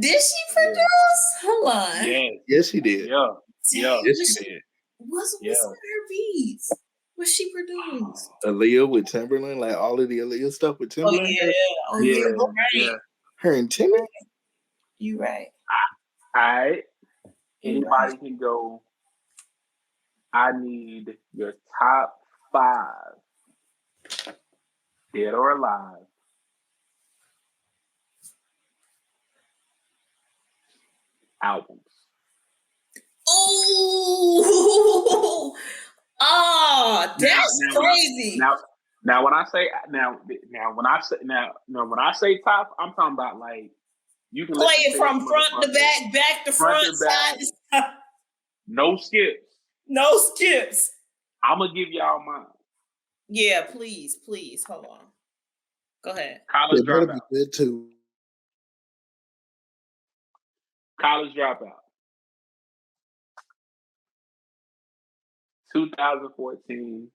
did she produce? Hold on.
Yes, she did.
Yeah.
Yes, she did.
What's some of her beats? What she produced?
Aaliyah with Timberland, all of the Aaliyah stuff with Timberland.
Oh yeah. Right.
Her and Timmy.
You right.
All right. Anybody can go. I need your top 5 dead or alive. Albums.
Oh, oh, that's crazy.
Now, when I say top, I'm talking about like you can
play it from front to back to front, side to side.
No skips.
No skips.
I'm gonna give y'all mine.
Yeah, please. Hold on. Go ahead.
College Dropout.
Be good too.
College Dropout. 2014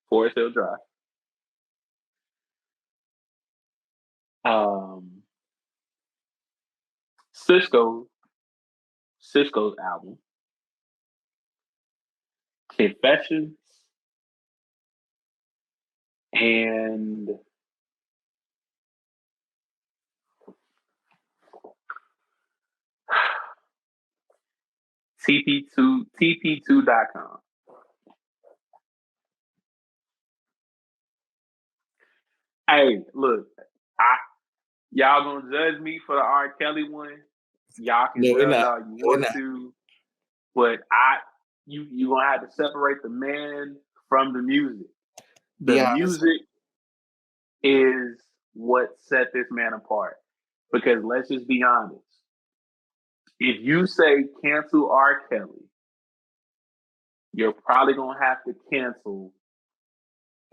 Forest Hill Drive. Cisco's album. Confessions. And TP2.com. Hey, look, y'all gonna judge me for the R. Kelly one. Y'all can judge all you want to, but you gonna have to separate the man from the music. The music is what set this man apart. Because let's just be honest. If you say cancel R. Kelly, you're probably gonna have to cancel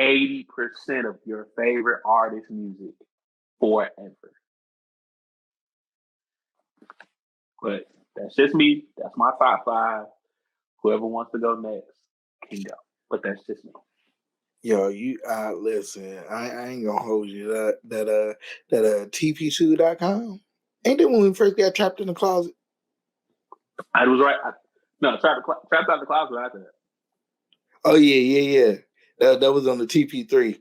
80% of your favorite artist music forever. But that's just me. That's my top 5. Whoever wants to go next can go. But that's just me.
Yo, you listen. I ain't gonna hold you. That TP2.com. Ain't that when we first got trapped in the closet?
I was right. Trapped out the closet after that.
Oh yeah. That was on the TP3.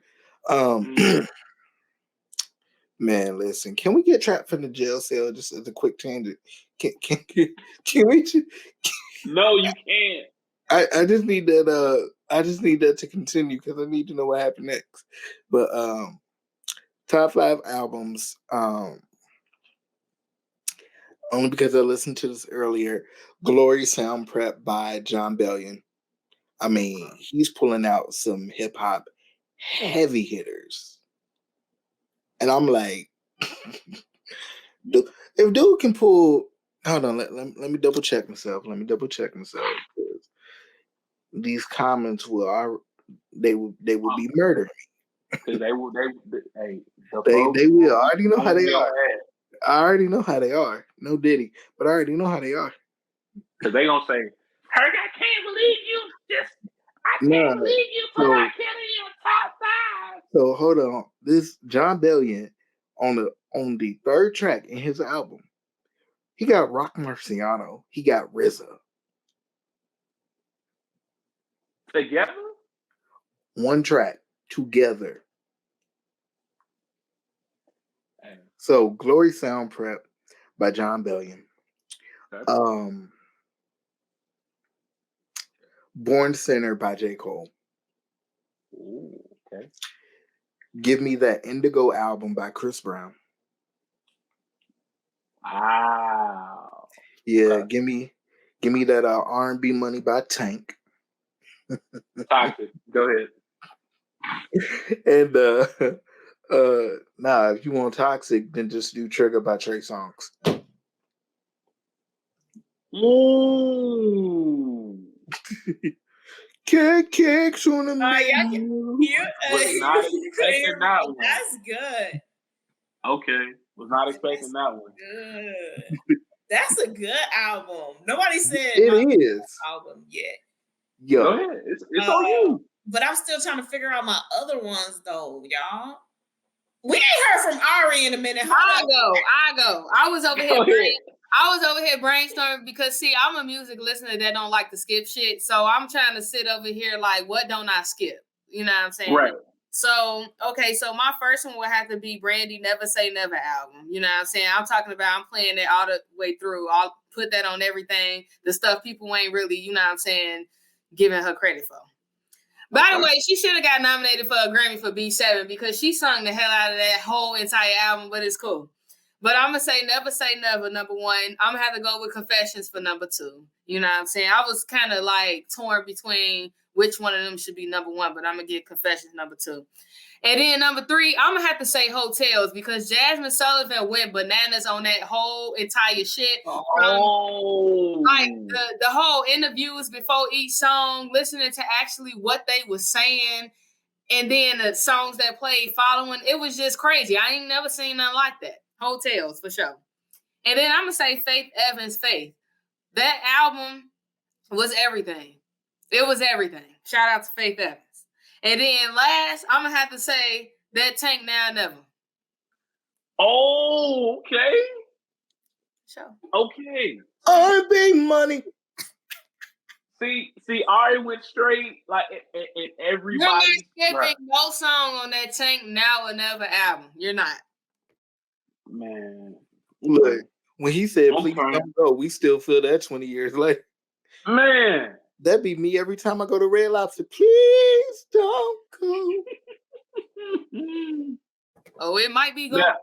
Man, listen. Can we get trapped from the jail cell? Just as a quick tangent. Can we?
No, you can't.
I just need that. I just need that to continue because I need to know what happened next. But top 5 albums. Only because I listened to this earlier. Glory Sound Prep by Jon Bellion. I mean, he's pulling out some hip hop heavy hitters. And I'm like, if dude can pull, hold on, let me double check myself. These comments will be murdering me.
Because they will.
They will. I already know how they are. I already know how they are. No Diddy, but I already know how they are.
Because they gonna say, Herc, I can't believe you believe you put R. Kelly in your top 5.
So hold on. This Jon Bellion on the 3rd track in his album, he got Rock Marciano. He got RZA.
Together?
One track together. So Glory Sound Prep by Jon Bellion. Born Sinner by J. Cole.
Ooh, okay.
Give Me That Indigo album by Chris Brown.
Wow.
Yeah, give me that R&B Money by Tank.
Toxic. Go ahead.
And if you want Toxic, then just do Trigger by Trey Songz.
Ooh.
Cakes on the
menu.
Was not expecting that one.
That's good.
Okay. Was not expecting that one.
Good. That's a good album. Nobody said
it is
album yet.
Yo.
Go ahead. It's on you.
But I'm still trying to figure out my other ones though, y'all. We ain't heard from Ari in a minute.
I go. I was over here brainstorming because see, I'm a music listener that don't like to skip shit. So I'm trying to sit over here like, what don't I skip? You know what I'm saying?
Right.
So, okay, so my first one would have to be Brandy Never Say Never album. You know what I'm saying? I'm playing it all the way through. I'll put that on everything. The stuff people ain't really, you know what I'm saying, giving her credit for. By the way, she should have got nominated for a Grammy for B7 because she sung the hell out of that whole entire album, but it's cool. But I'm going to say Never, number one. I'm going to have to go with Confessions for number two. You know what I'm saying? I was kind of like torn between which one of them should be number one, but I'm going to get Confessions number two. And then number three, I'm going to have to say Hotels because Jasmine Sullivan went bananas on that whole entire shit. Like the whole interviews before each song, listening to actually what they were saying, and then the songs that played following, it was just crazy. I ain't never seen nothing like that. Hotels, for sure. And then I'm going to say Faith Evans' Faith. That album was everything. It was everything. Shout out to Faith Evans. And then last, I'm going to have to say that Tank Now Never.
Oh, okay.
Sure.
Okay.
R&B money.
See, Ari went straight like in everybody.
You're not skipping no song on that Tank Now or Never album. You're not.
Man.
Look, when he said, please don't go, we still feel that 20 years later.
Man.
That'd be me every time I go to Red Lobster. Please don't go.
Oh, it might be going. Yeah.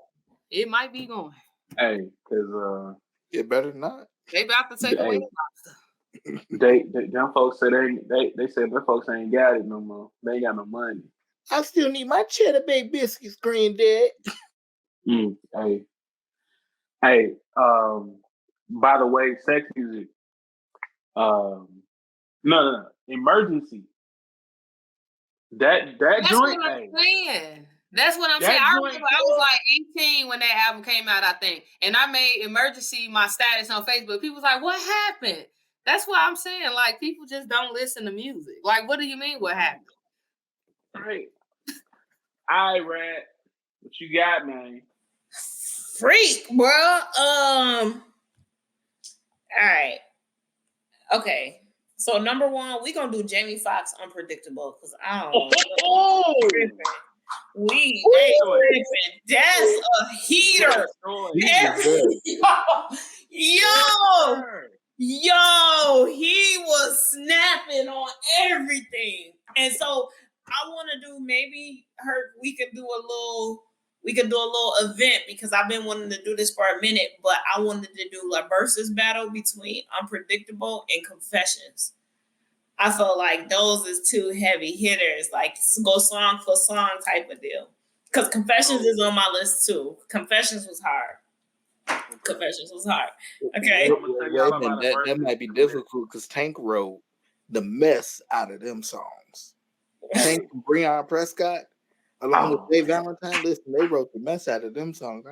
It might be going.
Hey, because
it better not.
They about to take away the lobster.
Them folks say they say them folks ain't got it no more. They ain't got no money.
I still need my cheddar bay biscuits, granddad.
Hey. By the way, sex music. No. Emergency. That's joint.
What I'm saying. That's what I'm saying. I remember I was like 18 when that album came out, I think. And I made Emergency my status on Facebook. People was like, what happened? That's what I'm saying. Like, people just don't listen to music. Like, what do you mean what happened?
Right. All right, Rat. What you got, man?
Freak, bro. All right. Okay. So number one, we gonna do Jamie Foxx Unpredictable because I don't know. That's a heater. Yo, he was snapping on everything. And so I want to do we could do a little event because I've been wanting to do this for a minute, but I wanted to do a versus battle between Unpredictable and Confessions. I felt like those is two heavy hitters, like go song for song type of deal. Because Confessions is on my list too. Confessions was hard. Okay.
That might be difficult because Tank wrote the mess out of them songs. Tank and Breon Prescott, along with Dave Valentine, listen, they wrote the mess out of them songs.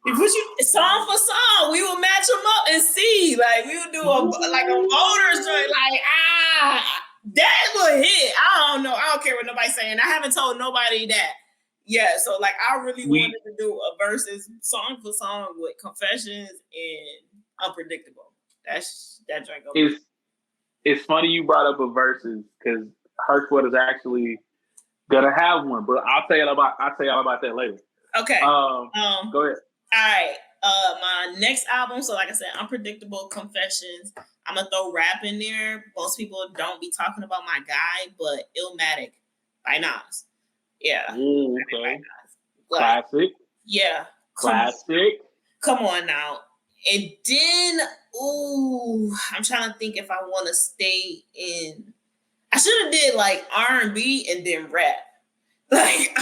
If you song for song, we will match them up and see. Like we would do a voters joint. Like that would hit. I don't know. I don't care what nobody's saying. I haven't told nobody that. Yeah, so like I really wanted to do a versus song for song with Confessions and Unpredictable. That joint.
It's funny you brought up a versus because Hurtwood is actually gonna have one, but I'll tell you about that later.
Okay.
Go ahead.
All right. My next album. So like I said, Unpredictable, Confessions. I'm gonna throw rap in there. Most people don't be talking about my guy, but Illmatic by Nas. Yeah.
Ooh, okay. Classic.
Yeah.
Classic.
Come on now. And then, I'm trying to think if I want to stay in. I should have did like R&B and then rap. Like,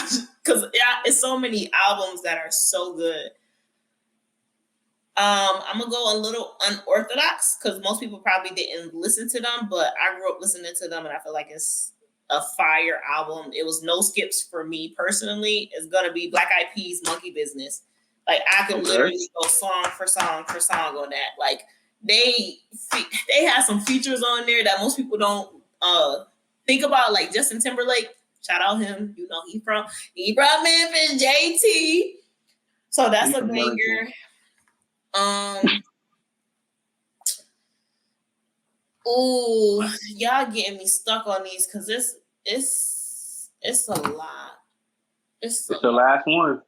because it's so many albums that are so good. I'm going to go a little unorthodox because most people probably didn't listen to them, but I grew up listening to them and I feel like it's a fire album. It was no skips for me personally. It's going to be Black Eyed Peas, Monkey Business. Like I could literally go song for song on that. Like they have some features on there that most people don't think about, like Justin Timberlake. Shout out him. You know he from Memphis, JT. So that's a banger. Y'all getting me stuck on these because it's a lot. It's
the last one.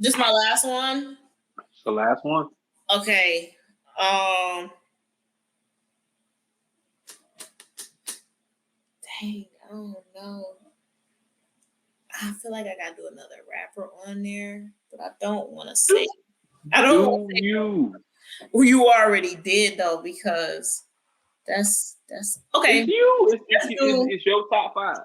This my last one?
It's the last one.
Okay. Dang, don't know. I feel like I gotta do another rapper on there, but I don't want to say. I don't want to say
you.
who you already did though, because that's okay.
It's you. It's your top 5.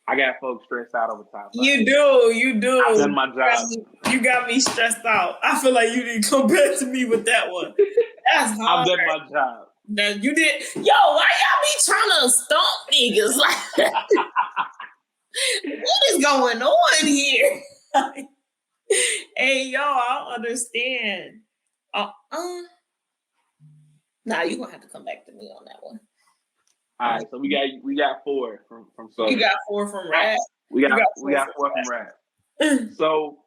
I got folks stressed out over top 5.
You do.
I've done my job.
You got me stressed out. I feel like you need to come back to me with that one. That's hard.
I've done my job.
No, you did. Yo, why y'all be trying to stomp niggas like that? What is going on here? Hey, yo, I don't understand. Nah, you're gonna have to come back to me on that one.
All right, so we got 4 from Soul.
You got 4 from rap.
We got 4 from rap. So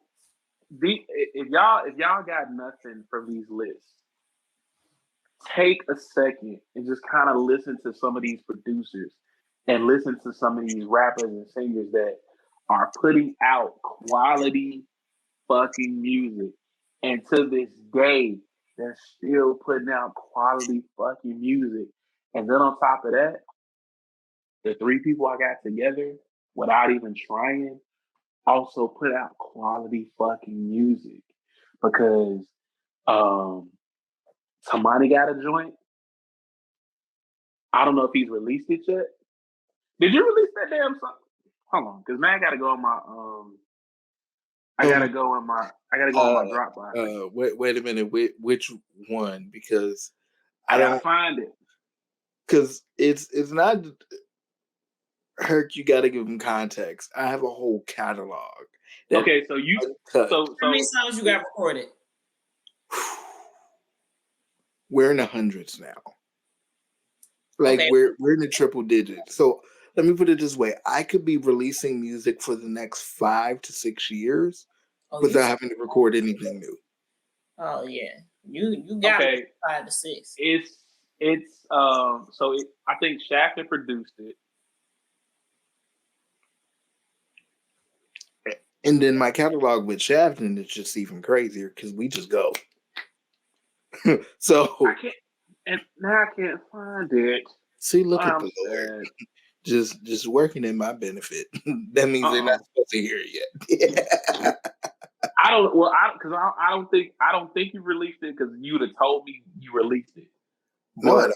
if y'all got nothing from these lists, take a second and just kind of listen to some of these producers and listen to some of these rappers and singers that are putting out quality fucking music. And to this day, they're still putting out quality fucking music. And then on top of that, the 3 people I got together, without even trying, also put out quality fucking music. Because Tamani got a joint. I don't know if he's released it yet. Did you release that damn song? Hold on, because man, I gotta go on my I gotta go on my Dropbox.
Wait a minute. Which one? Because
I gotta find it.
Because it's not Herc. You gotta give him context. I have a whole catalog.
Okay, so
how many songs you got recorded?
We're in the hundreds now. Like
Okay.
we're in the triple digits. So let me put it this way: I could be releasing music for the next 5 to 6 years without having to record anything new.
Oh yeah, you got 5 to 6.
I think Shafton produced it.
And then my catalog with Shafton is just even crazier because we just go. So
I can't find it.
See, look at the Lord. Just working in my benefit. That means they're not supposed to hear it yet.
I don't think you released it because you'd have told me you released it. But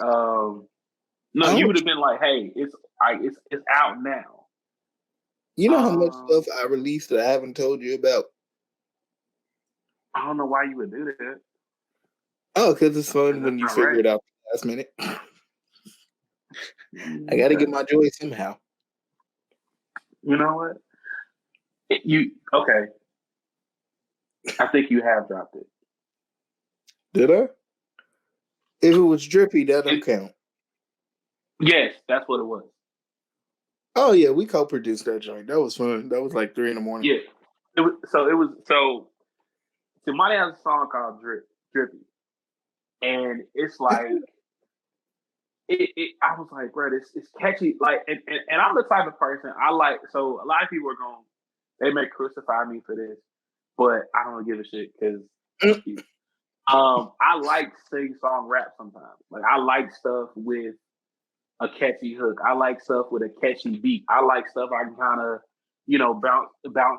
you would have been like, hey, it's out now.
You know how much stuff I released that I haven't told you about?
I don't know why you would do that.
Oh, because it's fun when you figure it out last minute. I got to get my joy somehow.
You know what? Okay. I think you have dropped it.
Did I? If it was drippy, that don't count.
Yes, that's what it was.
Oh yeah, we co-produced that joint. That was fun. That was like 3 a.m.
Yeah. So Tamani has a song called Drippy. And it's like I was like, bro, it's catchy. Like, and I'm the type of person I like. So a lot of people they may crucify me for this, but I don't give a shit because I like sing-song rap sometimes. Like I like stuff with a catchy hook. I like stuff with a catchy beat. I like stuff I can kind of, bounce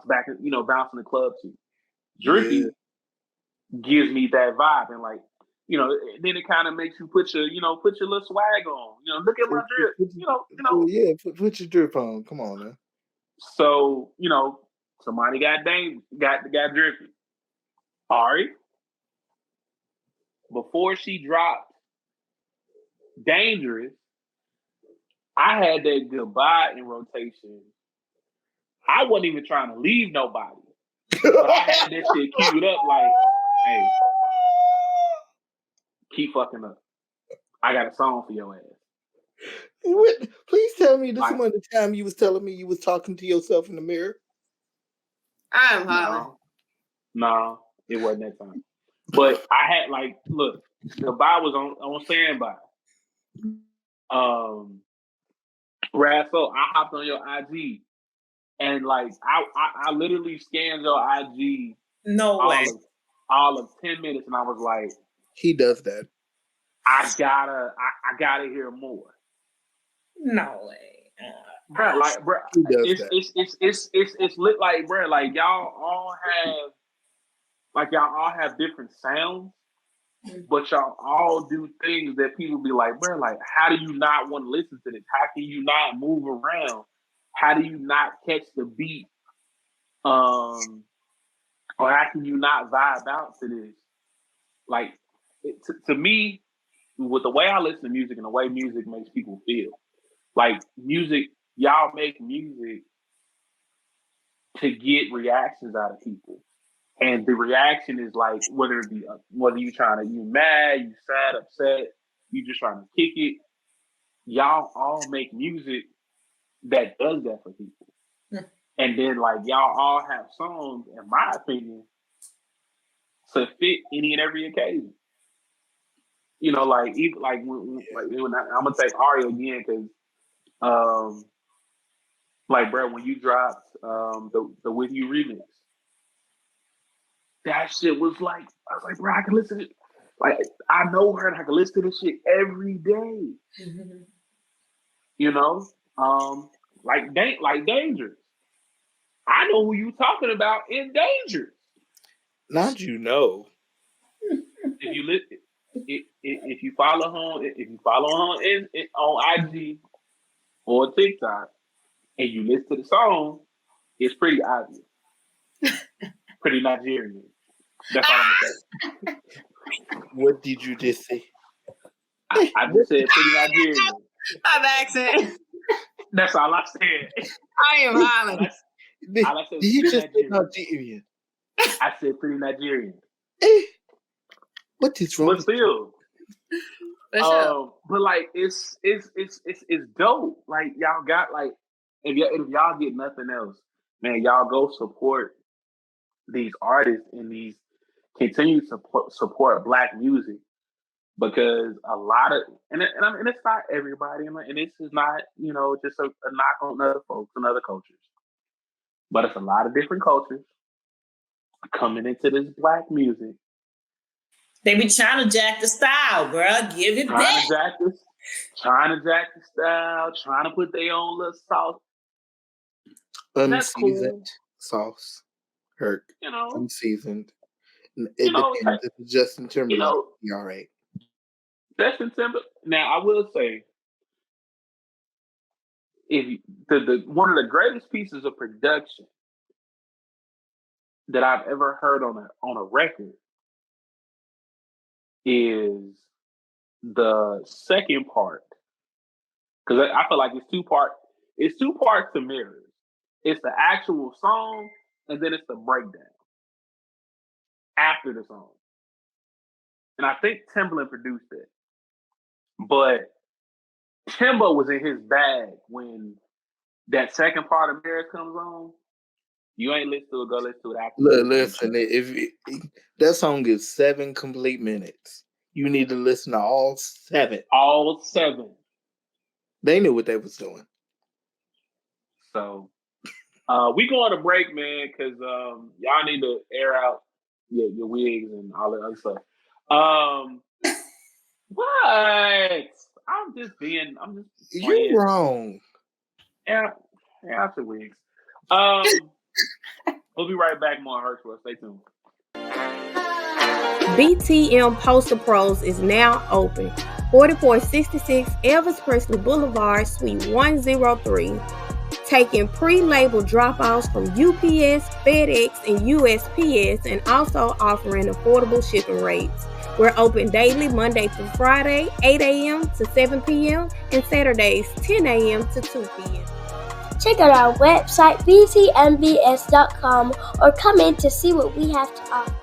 back, bounce in the club to. Drippy gives me that vibe, and like, then it kind of makes you put your little swag on. Look at my drip.
Yeah, put your drip on. Come on, man.
So, somebody got Drippy. Ari, before she dropped Dangerous, I had that Goodbye in rotation. I wasn't even trying to leave nobody. But I had that shit queued up like, hey, keep fucking up. I got a song for your ass.
Please tell me this was the time you was telling me you was talking to yourself in the mirror.
I'm hollering.
No, it wasn't that time. But I had look, Goodbye was on standby. Rasso, I hopped on your IG And like I literally scanned your IG
No way.
all of 10 minutes, and I was like,
He does that.
I gotta hear more.
No way.
Bro, like, bro,
He does
it's lit, like, bro, like y'all all have different sounds, but y'all all do things that people be like, bro, like, how do you not want to listen to this? How can you not move around? How do you not catch the beat? Or how can you not vibe out to this? Like, to me, with the way I listen to music and the way music makes people feel, like music, y'all make music to get reactions out of people. And the reaction is like, whether you mad, you sad, upset, you just trying to kick it. Y'all all make music that does that for people. And then like y'all all have songs, in my opinion, to fit any and every occasion. You know, like even like when I'm gonna take Ari again because like bro, when you dropped the With You remix, that shit was like, I was like, bro, I can listen to it. Like, I know her and I can listen to this shit every day.
Mm-hmm.
You know? Like Dangerous. I know who you talking about in Dangerous.
Not you know.
If you listen, if you follow her on IG or TikTok and you listen to the song, it's pretty obvious. Pretty Nigerian. That's all I'm gonna say.
What did you just say?
I just said pretty Nigerian.
My accent.
That's all I said.
I am hollering.
All I said was
Did you
pretty
just say
Nigerian.
Nigerian?
I said pretty Nigerian.
What is wrong?
But still, but like it's dope. Like y'all got like if y'all get nothing else, man, y'all go support these artists and these continue to support Black music, because a lot of and it's not everybody, and this is not just a knock on other folks and other cultures, but it's a lot of different cultures coming into this Black music.
They be trying to jack the style, bro. Give it back.
Trying to jack the style, trying to put their own little sauce.
Unseasoned sauce. Hurt. Unseasoned. It depends. If it's Justin Timberlake, be all right.
Justin Timberlake. Now, I will say, one of the greatest pieces of production that I've ever heard on a record is the second part, because I feel like it's two parts to Mirrors. It's the actual song, and then it's the breakdown after the song. And I think Timbaland produced it, but Timbo was in his bag when that second part of Mirrors comes on. You ain't listened to it, go listen to it after.
Listen, if that song is 7 complete minutes, you need to listen to all 7.
All 7.
They knew what they was doing.
So, we go on a break, man, because y'all need to air out your wigs and all that other stuff. What? I'm just playing.
You're wrong.
Yeah, out your wigs. We'll be right back. More Hertzworth. Stay tuned.
BTM Poster Pros is now open. 4466 Elvis Presley Boulevard, Suite 103. Taking pre-labeled drop-offs from UPS, FedEx, and USPS, and also offering affordable shipping rates. We're open daily, Monday through Friday, 8 a.m. to 7 p.m., and Saturdays, 10 a.m. to 2 p.m.
Check out our website, btmbs.com, or come in to see what we have to offer.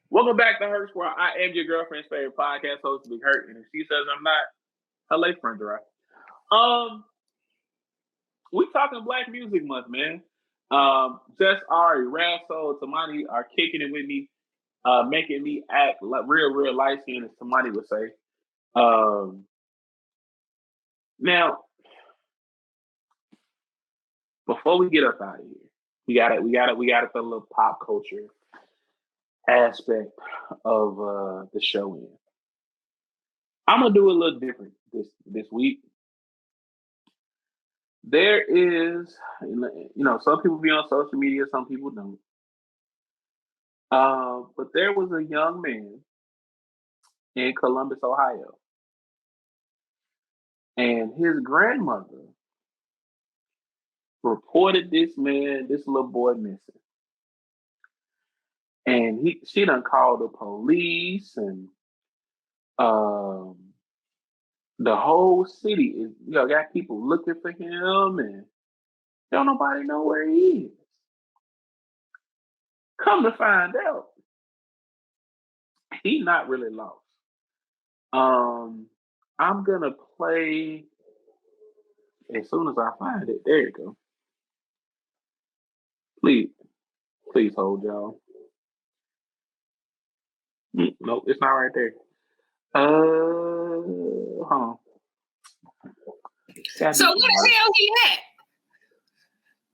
Welcome back to Hertz World. I am your girlfriend's favorite podcast host, Big Hurt, and if she says I'm not, her late friend, right? We talking Black Music Month, man. Just Ari, Rasso, Tamani are kicking it with me, making me act like real light skin, as Tamani would say. Now, before we get up out of here, we gotta put a little pop culture aspect of the show in. I'm gonna do a little different this week. There is, some people be on social media, some people don't. But there was a young man in Columbus, Ohio, and his grandmother reported this little boy missing. And she done called the police, and the whole city is, got people looking for him, and don't nobody know where he is. Come to find out, he's not really lost. I'm gonna play as soon as I find it. There you go. Please hold, y'all. Nope, it's not right there. Hold on.
So where the hell he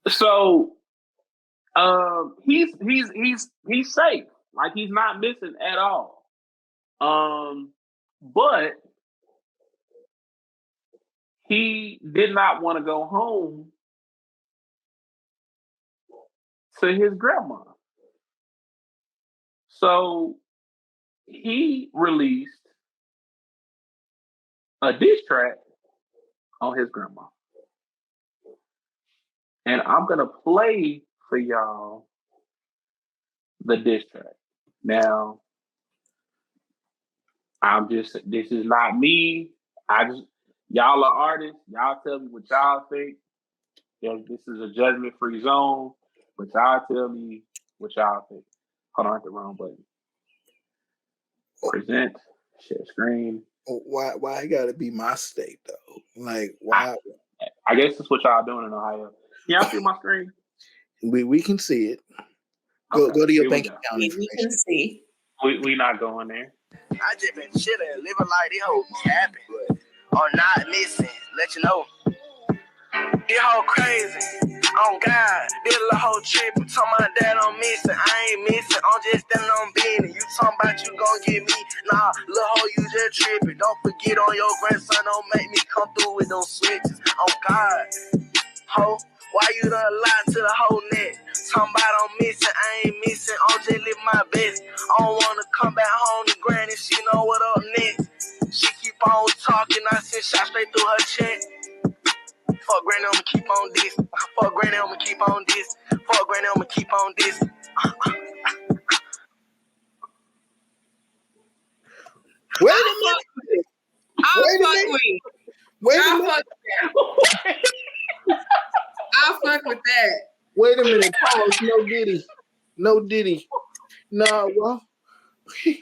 at?
So, he's safe. Like, he's not missing at all. But he did not want to go home to his grandma. So he released a diss track on his grandma. And I'm going to play for y'all the diss track. Now, this is not me. Y'all are artists. Y'all tell me what y'all think. This is a judgment-free zone, but y'all tell me what y'all think. Hold on, I hit the wrong button. Present, share screen.
Why it gotta be my state though? Like, why?
I guess that's what y'all doing in Ohio. Can y'all see my screen?
We can see it.
Okay,
go to your bank account
We
information.
can see.
We not going there.
I just been chilling, living like these hoes happy, but I'm not missing. Let you know. This hoe crazy. Oh God, this little hoe tripping. Told my dad I'm missing. I ain't missing. I'm just standing on business. You talking about you gon' get me? Nah, little hoe, you just tripping. Don't forget on your grandson. Don't make me come through with those switches. Oh God, hoe. Why you done lie to the whole net? Talking about I'm missing, I ain't missing. I'm just living my best. I don't wanna come back home to granny. She know what up next. She keep on talking. I send shots straight through her check. Fuck granny, I'ma keep on this. Fuck granny, I'ma keep on this. Fuck granny, I'ma keep on this.
Wait a minute.
I'll fuck with that.
Wait a minute. Pause. No Diddy. Nah, well.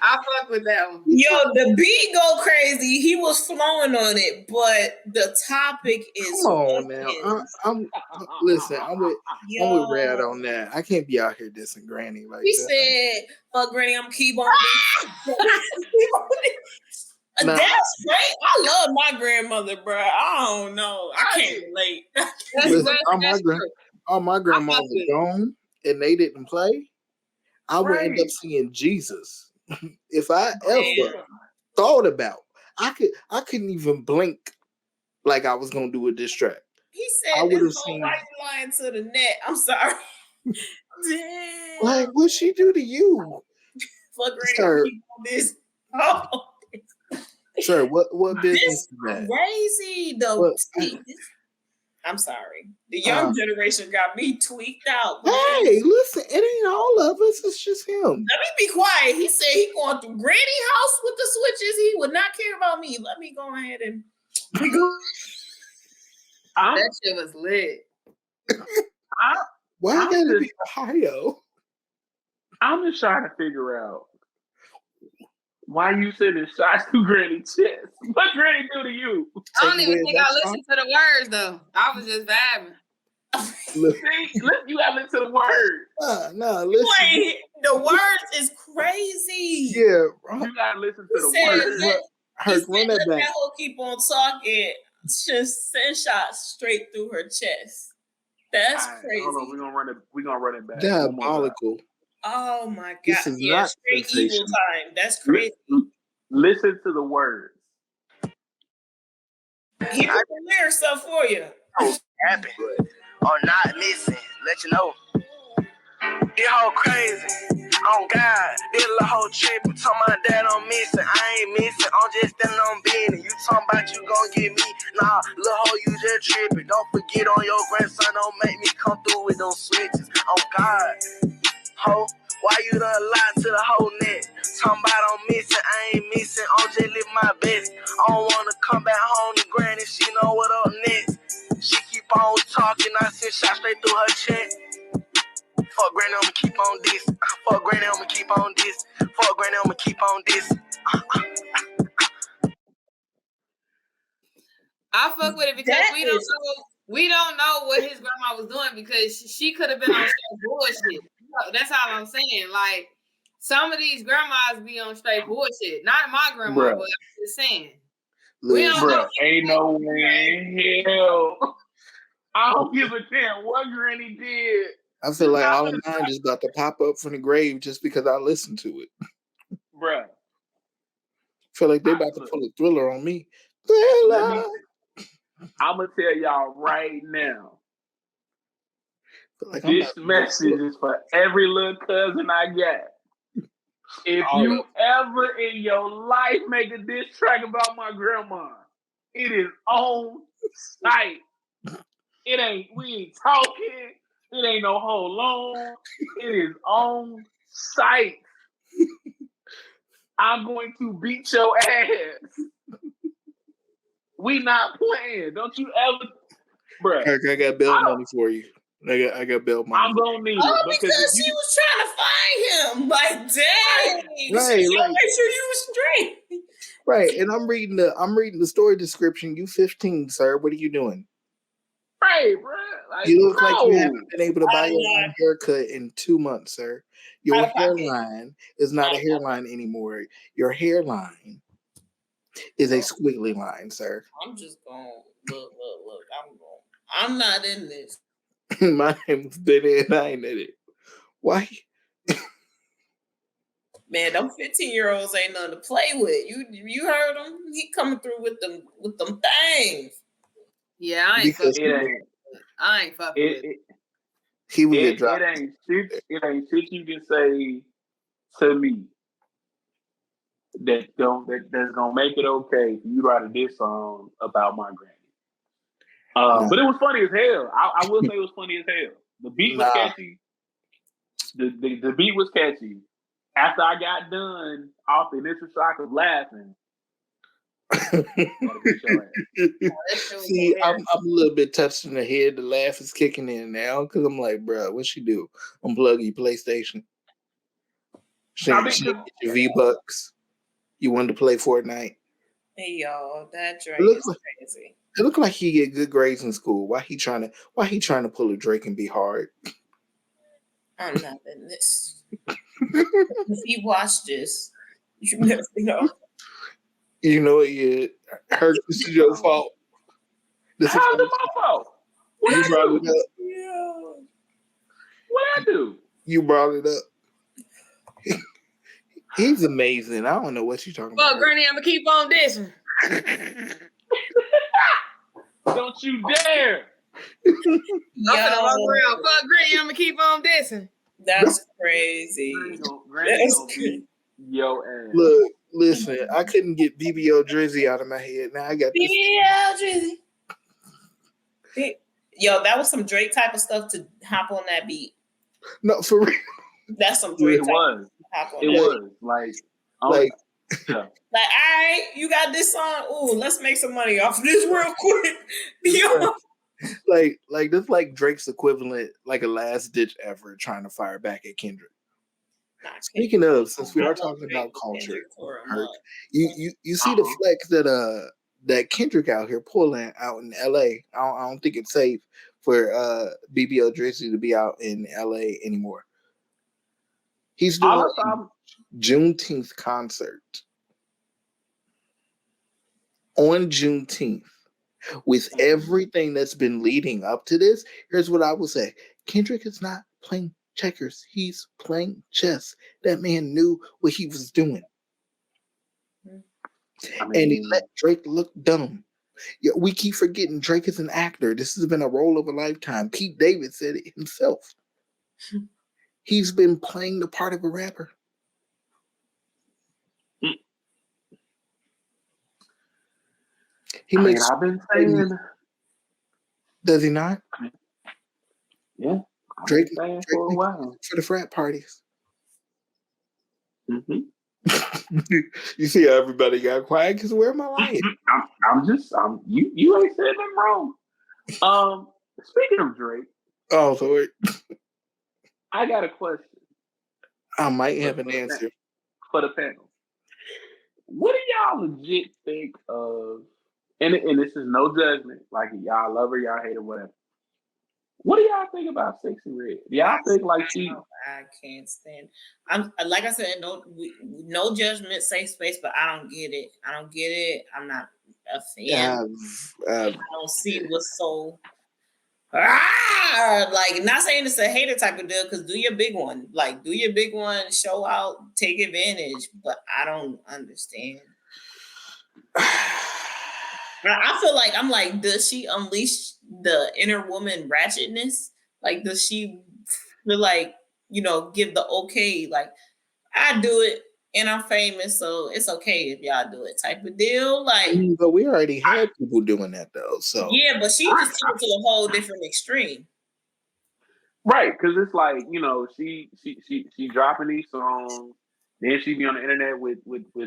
I'll fuck with that one.
Yo, the beat go crazy. He was flowing on it, but the topic is.
Come on now. Listen. I'm with Rad on that. I can't be out here dissing Granny like
he
that.
He said, "Fuck Granny, I'm keep on this."
Nah.
That's great. I love my grandmother, bro. I don't know. I can't relate.
Listen, all my grandmas were gone and they didn't play. I would end up seeing Jesus. If I ever thought about, I couldn't even blink like I was gonna do a diss track.
He said, "This whole white line to the net." I'm sorry. Damn.
Like, what'd she do to you?
Fuck Granny, keep on this. Oh.
Sir, what business is that?
Crazy though. I'm sorry. The young generation got me tweaked out. Man.
Hey, listen, it ain't all of us. It's just him.
Let me be quiet. He said he going through Granny house with the switches. He would not care about me. Let me go ahead and.
That shit was lit.
Why gotta be Ohio?
I'm just trying to figure out why you sending shots to Granny's chest. What Granny do to you?
I don't even think I listened to the words though. I was just vibing.
See, you gotta listen to the words.
No, listen.
Wait, the words is crazy.
Yeah,
you gotta listen to the words.
Run that back.
That will keep on talking. Just send shots straight through her chest. That's
All right,
crazy.
hold on, we're gonna run it back.
Diabolical.
Oh my
This
god.
is
Yeah,
not
straight evil
sensation.
time. That's crazy.
Listen to the words.
He put the lyrics up for you.
Happen or not missing, let you know. This whole crazy. On God, this little whole trip. Talking my dad I'm missing. I ain't missing. I'm just standing on business. You talking about you gon' get me? Nah, little hoe, you just tripping. Don't forget on your grandson. Don't make me come through with those switches. On God, ho. Why you done lied to the whole net? Talking about I'm missing, I ain't missing. I'm just living my best. I don't wanna come back home to granny. She know what up next. She keep on talking. I send shot straight through her check. Fuck granny, I'ma keep on this. Fuck granny, I'ma keep on this. Fuck granny, I'ma keep on this.
I fuck with it because we don't know what his grandma was doing because she could have been on straight bullshit. That's all I'm saying. Like some of these grandmas be on straight bullshit. Not my grandma,
Bruh.
but I'm just saying.
Bruh, ain't no way in hell. I don't give a damn what Granny did.
I feel like all of mine just about to pop up from the grave just because I listened to it.
Bruh.
Feel like they about to pull a Thriller on me. Thriller.
I'm gonna tell y'all right now.
Like
this message is for every little cousin I got. If you ever in your life make a diss track about my grandma, it is on site. We ain't talking. It ain't no hold on. It is on site. I'm going to beat your ass. We not playing. Don't you ever, bruh.
I got bail money for you. I got bail money.
I'm gonna need it
because she was trying to find him. Like, dang,
right,
she
right.
make sure you was straight.
Right, and I'm reading the story description. You 15, sir. What are you doing?
Right, bro. Like,
You look like you haven't been able to buy your own haircut in 2 months, sir. Your hairline is not a hairline anymore. Your hairline is a squiggly line, sir.
I'm just going look. I'm not in this.
My name's Benny and I ain't in it. Why?
Man, them 15-year-olds ain't nothing to play with. You heard him? He coming through with them things.
Yeah, I ain't fucking with it.
He would get dropped.
It ain't shit you can say to me that's gonna make it okay for you to write a diss song about my granny. But it was funny as hell. I will say it was funny as hell. The beat was catchy. The beat was catchy. After I got done off the initial shock of laughing,
see, I'm a little bit touched in the head. The laugh is kicking in now because I'm like, bro, what she do? Unplug your PlayStation. She get your V-Bucks. You wanted to play Fortnite.
Hey y'all, that Drake is crazy.
It looked like he get good grades in school. Why he trying to pull a Drake and be hard?
I'm not in this. If you watch this, you never know.
You know what? Yeah, this is your fault.
How's it my fault?
You brought it up.
Yeah.
What I do?
You brought it up. He's amazing. I don't know what you're talking about.
Well, Granny, I'm gonna keep on dissing.
Don't you dare!
I'm gonna run around. Fuck Granny, I'm gonna keep on dissing.
That's crazy.
Granny's gonna beat your ass.
Look, listen, I couldn't get BBO Drizzy out of my head. Now I got
BBO Drizzy. Yo, that was some Drake type of stuff to hop on that beat.
No, for real.
That's some Drake.
It was.
It
was like,
yeah. Like, all right, you got this song. Ooh, let's make some money off of this real quick.
Like this, like Drake's equivalent, like a last ditch effort trying to fire back at Kendrick. Speaking of, since we are talking about culture, you see the flex that Kendrick out here pulling out in LA. I don't think it's safe for BBO Drizzy to be out in LA anymore. He's doing a Juneteenth concert on Juneteenth With everything that's been leading up to this, here's what I will say. Kendrick is not playing checkers. He's playing chess. That man knew what he was doing. And he let Drake look dumb. Yeah, we keep forgetting Drake is an actor. This has been a role of a lifetime. Pete David said it himself. He's been playing the part of a rapper.
I've been saying.
Does he not?
Yeah.
Drake
for a while.
For the frat parties.
Mm-hmm.
You see how everybody got quiet because where am I lying?
You ain't said nothing wrong. Speaking of Drake.
Oh, sorry.
I got a question.
I might have an answer.
For the panel. What do y'all legit think of, and this is no judgment, like y'all love her, y'all hate her, whatever. What do y'all think about Sexy Red? Do y'all think like she?
I can't stand. I'm like I said, no judgment, safe space, but I don't get it. I'm not a fan. I don't see what's so. Like, not saying it's a hater type of deal, because do your big one. Like, do your big one, show out, take advantage. But I don't understand. I feel like I'm like, does she unleash the inner woman ratchetness? Like, does she feel like, give the okay? Like, I do it and I'm famous, so it's okay if y'all do it type of deal. Like,
but we already had people doing that though. So
yeah, but she just took it to a whole different extreme.
Right, because it's like, she dropping these songs, then she be on the internet with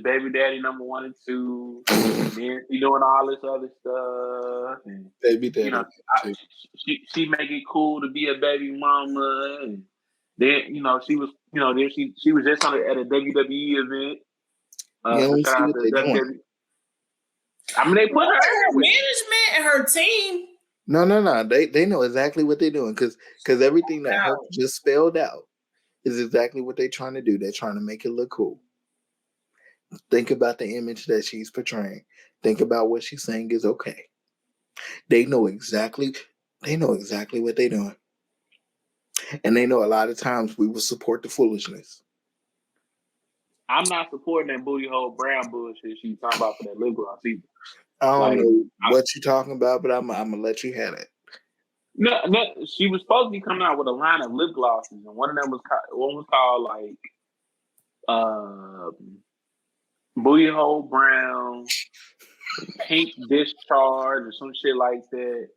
Baby Daddy number 1 and 2, and then she doing all this other stuff, and
Baby Daddy,
she make it cool to be a baby mama, and then she was she was just at a WWE event.
See what they doing.
I mean, they put her
management and her team.
No. They know exactly what they're doing because everything that Herc just spelled out is exactly what they're trying to do. They're trying to make it look cool. Think about the image that she's portraying. Think about what she's saying is okay. They know exactly what they're doing. And they know a lot of times we will support the foolishness.
I'm not supporting that booty hole brown bullshit she's talking about for that lip gloss either.
I don't know what you're talking about, but I'm gonna let you have it.
No, she was supposed to be coming out with a line of lip glosses, and one of them was called booty hole brown, pink discharge, or some shit like that.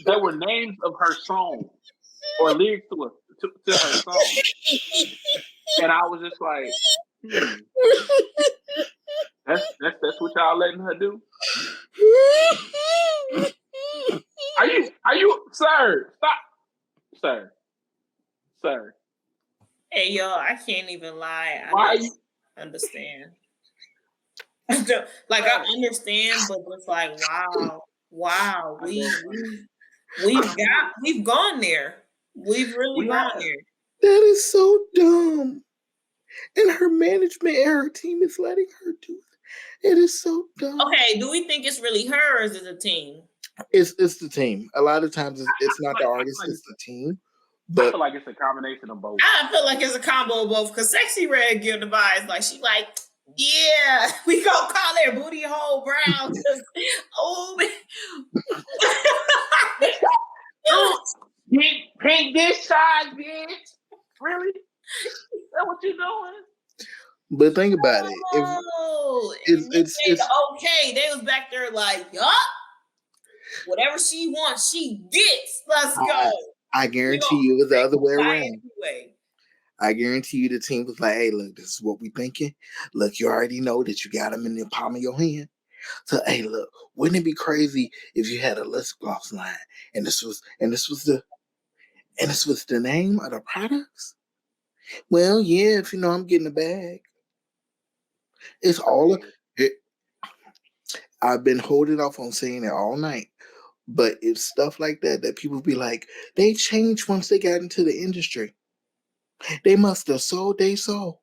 There were names of her songs or lyrics to her song, and I was just like, that's what y'all letting her do. Are you, sir? Stop, sir.
Hey, yo, I can't even lie. I understand. Like, I understand, but it's like, wow, we've gone there. We've really gone there.
That is so dumb. And her management and her team is letting her do it. It is so dumb.
Okay, do we think it's really her or is it the team?
It's the team. A lot of times it's not the artist, it's the team. But
I feel like it's a combination of both.
I feel like it's a combo of both, because Sexy Red give the vibes like she like, yeah, we gonna call her booty hole brown.
Pink discharge, bitch. Really? Is that what you doing?
But think about it. It's
okay. They was back there like, yup. Whatever she wants, she gets. Let's go.
I guarantee you it was the other way around. I guarantee you the team was like, hey, look, this is what we thinking. Look, you already know that you got them in the palm of your hand. So, hey, look, wouldn't it be crazy if you had a lip gloss line and this was the name of the products? Well, yeah, if I'm getting a bag. It's all of it. I've been holding off on saying it all night. But it's stuff like that people be like, they changed once they got into the industry. They must have sold they soul.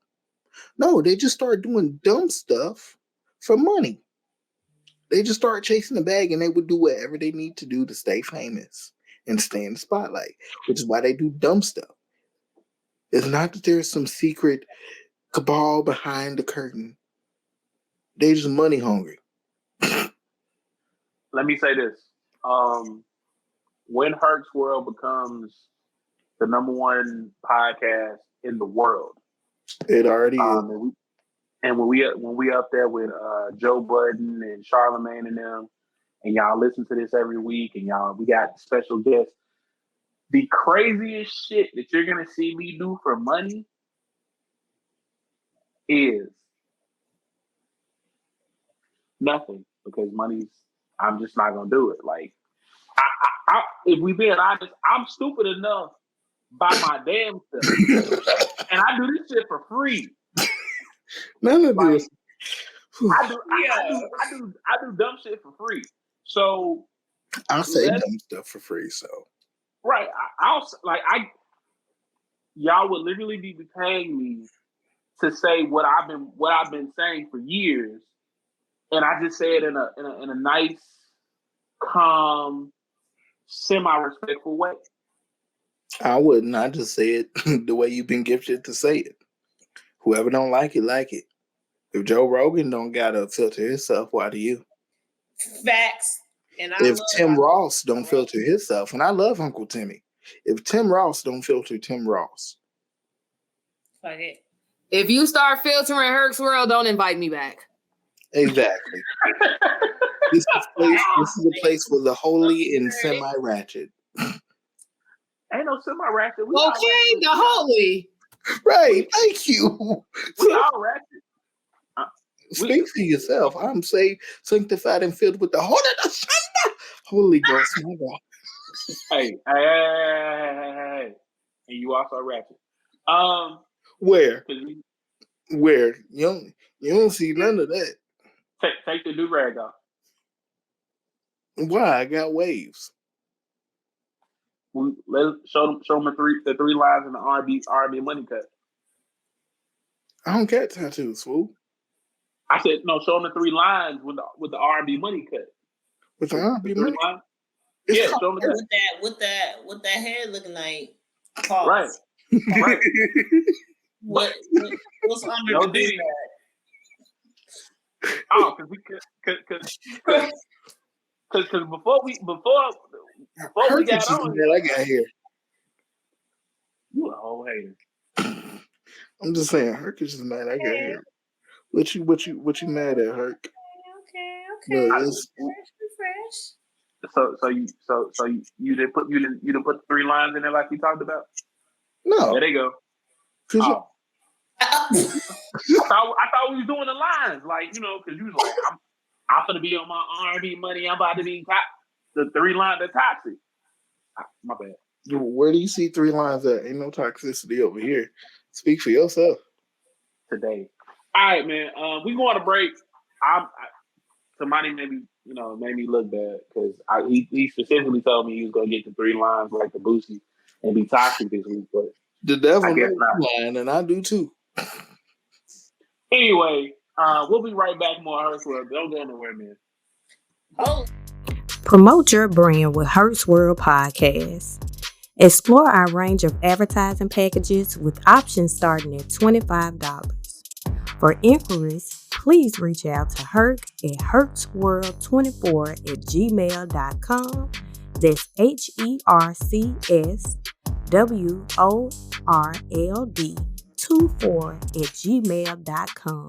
No, they just started doing dumb stuff for money. They just start chasing the bag, and they would do whatever they need to do to stay famous and stay in the spotlight, which is why they do dumb stuff. It's not that there's some secret cabal behind the curtain. They just money hungry.
Let me say this. When Herc's World becomes the #1 podcast in the world,
it already is.
And when we up there with Joe Budden and Charlamagne and them, and y'all listen to this every week, and we got special guests. The craziest shit that you're gonna see me do for money is nothing, because I'm just not gonna do it. Like, I if we being honest, I'm stupid enough by my damn self, and I do this shit for free.
None of this.
I do dumb shit for free. So
I'll say dumb stuff for free. So
right, y'all would literally be paying me to say what I've been saying for years, and I just say it in a nice, calm, semi-respectful way.
I wouldn't. I just say it the way you've been gifted to say it. Whoever don't like it, like it. If Joe Rogan don't gotta filter himself, why do you?
Facts. And
if Tim Ross don't filter himself, and I love Uncle Timmy, if Tim Ross don't filter Tim Ross,
fuck it.
If you start filtering Herc's World, don't invite me back.
Exactly. This is a place for the holy and semi-ratchet.
Ain't no semi-ratchet.
Okay, the holy.
Right, thank you.
We all ratchet.
Speak for yourself. I'm saved, sanctified, and filled with the Holy Ghost. My God.
Hey. And you also ratchet.
Where? Where? You don't see none of that.
Take the do-rag off.
Why? I got waves.
Let's show them the three lines in the R&B money cut.
I don't get tattoos, fool.
I said no. Show them the 3 lines with the R&B money cut.
With the R&B money?
Yeah, show them
with that hair looking like. Pause.
Right. Right.
What's under
no
the big
bag? Oh, because before we got on,
I got here.
You a whole hater.
I'm just saying, Herc is just mad I got here. What you mad at, Herc?
Okay.
No,
Fresh.
So you didn't put the 3 lines in there like you talked about?
No.
There they go. Oh. I thought we was doing the lines, like, because you was like, I'm gonna be on my R&B money. I'm about to be the 3 lines that toxic. My bad.
Where do you see 3 lines at? Ain't no toxicity over here. Speak for yourself.
Today. All right, man. We go on a break. Somebody made me look bad because he specifically told me he was gonna get the 3 lines like the Boosie and be toxic this week, but
the devil knows line, and I do too.
Anyway, we'll be right back. More Herc's World. Don't go nowhere, man.
Oh.
Promote your brand with Herc's World Podcast. Explore our range of advertising packages with options starting at $25. For inquiries, please reach out to Herc at hercsworld24@gmail.com. That's HERCSWORLD24@gmail.com.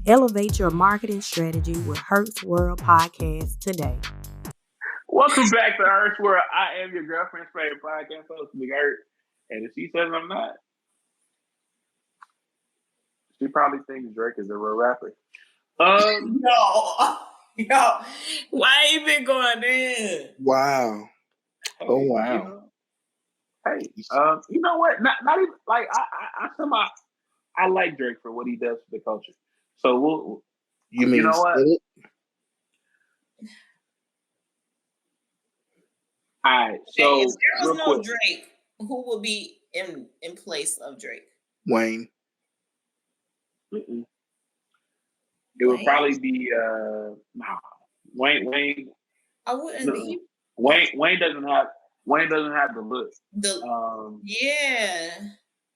Elevate your marketing strategy with Herc's World Podcast today.
Welcome back to Herc's World. I am your girlfriend's favorite podcast host, Big Herc. And if she says I'm not, she probably thinks Drake is a real rapper.
No. Why you been going in?
Wow. Oh wow.
Hey, you know what? Not even like I like Drake for what he does for the culture. So
you know what?
All right. So
if there was no Drake, who would be in place of Drake?
Wayne.
Mm-mm. It would probably be Wayne.
I wouldn't.
No, Wayne doesn't have the look.
Yeah.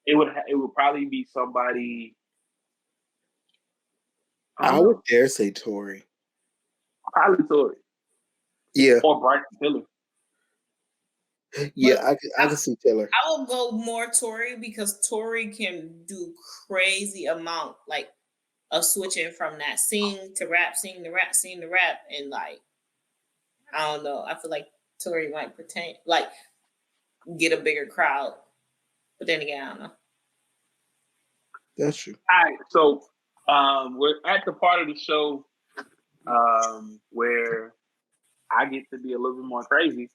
It would probably be somebody.
I would dare say Tory.
Probably Tory.
Yeah.
Or Bryson Tiller.
Yeah, I can see Tiller.
I will go more Tory because Tory can do crazy amount like of switching from that sing to rap, sing to rap, sing to rap, and like I don't know. I feel like Tory might pretend like get a bigger crowd, but then again, I don't know.
That's true.
All right, so we're at the part of the show where I get to be a little bit more crazy.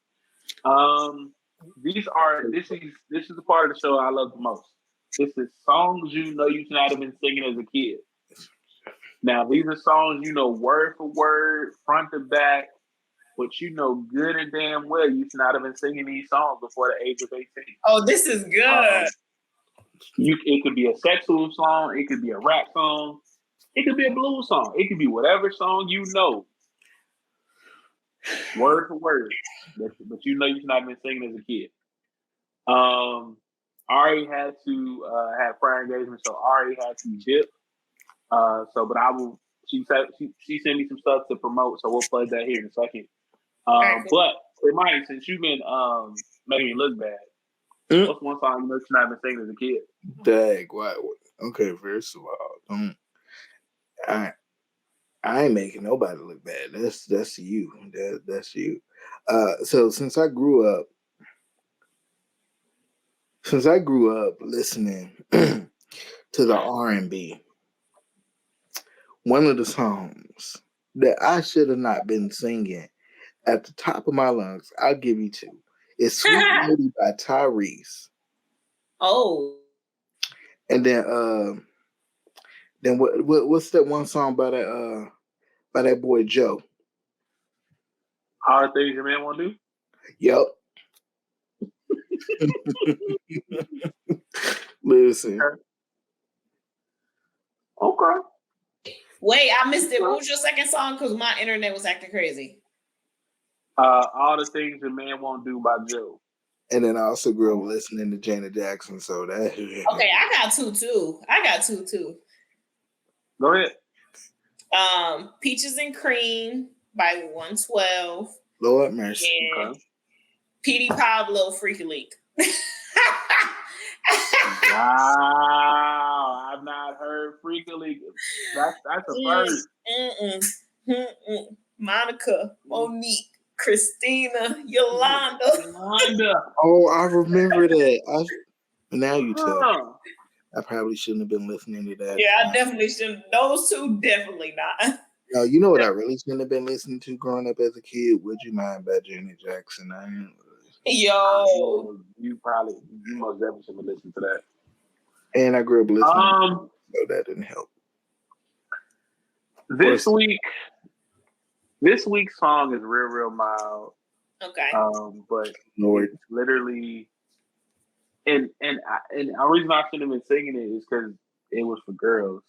This is the part of the show I love the most. This is songs you know you should not have been singing as a kid. Now these are songs you know word for word, front to back, but you know good and damn well you should not have been singing these songs before the age of 18.
Oh, this is good.
It could be a sexual song, it could be a rap song, it could be a blues song, it could be whatever song you know. Word for word, but you know you should not have been singing as a kid. Ari had to have prior engagement, so Ari had to dip. But I will. She said she sent me some stuff to promote, so we'll play that here in a second. But Hermione, since you've been making me look bad, what's one song you know you should not have been singing as a kid?
Dang, what? Okay, first of all, I ain't making nobody look bad. That's you. That's you. So since I grew up listening to the R&B, one of the songs that I should have not been singing at the top of my lungs, I'll give you two. It's Sweet Lady by Tyrese.
Oh.
And then what's that one song by that boy Joe?
All the things your man won't do?
Yep. Listen.
Okay.
Wait, I missed it. What was your second song? Because my internet was acting crazy.
All the things your man won't do by Joe.
And then I also grew up listening to Janet Jackson, so that.
Okay, I got two too.
Go ahead.
Peaches and Cream by 112.
Lord mercy.
And Petey Pablo, Freaky Leak.
Wow, I've not heard Freaky Leak. That's a first.
Monica, Monique, Christina, Yolanda.
Oh, I remember that. Now you tell me. I probably shouldn't have been listening to that.
Yeah, I definitely shouldn't. Those two, definitely not.
No, you know what I really shouldn't have been listening to growing up as a kid? Would You Mind by Janet Jackson.
Yo.
You most definitely should have listened to that.
And I grew up listening so that didn't help.
This week's song is real mild.
Okay.
But
Lord.
It's literally and the reason I shouldn't have been singing it is because it was for girls.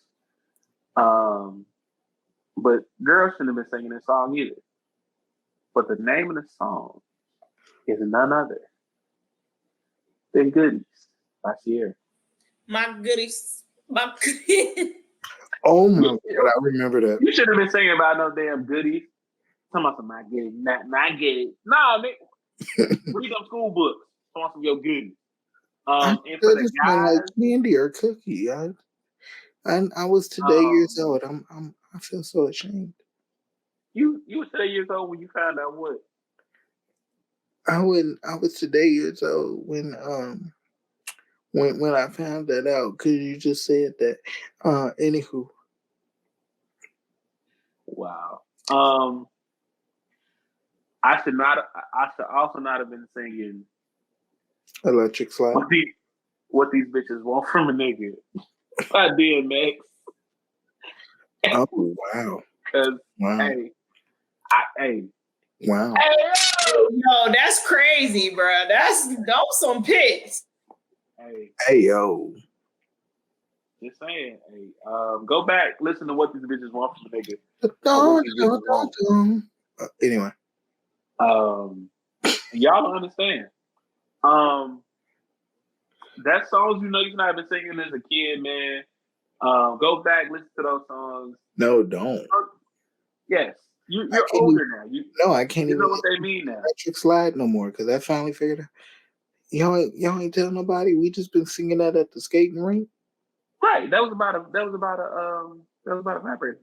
But girls shouldn't have been singing this song either. But the name of the song is none other than Goodies by Sierra.
My goodies.
Oh my God, I remember that.
You should have been singing about no damn goodies. Talking about some my goodies, not get it. Nah, nigga. Read them school books. Talking about some your goodies. And for the guys,
like candy or cookie. I was today years old. I feel so ashamed.
You were today years old when you found out what?
I was today years old when I found that out, because you just said that. Anywho.
Wow. I should also not have been singing
Electric Slide.
What these bitches want from a nigga. By DMX.
Oh wow.
Because
wow.
Hey.
Wow.
Yo, that's crazy, bro. Those some pics.
Hey
yo.
Just saying. Hey, go back, listen to what these bitches want from a nigga.
Anyway.
Y'all don't understand. That songs you have been singing as a kid, man. Go back, listen to those songs.
No, don't.
Yes, you're older now.
I can't
you
even
know what they mean now.
Electric Slide no more because I finally figured out. Y'all ain't tell nobody. We just been singing that at the skating rink.
Right. That was about a vibrator.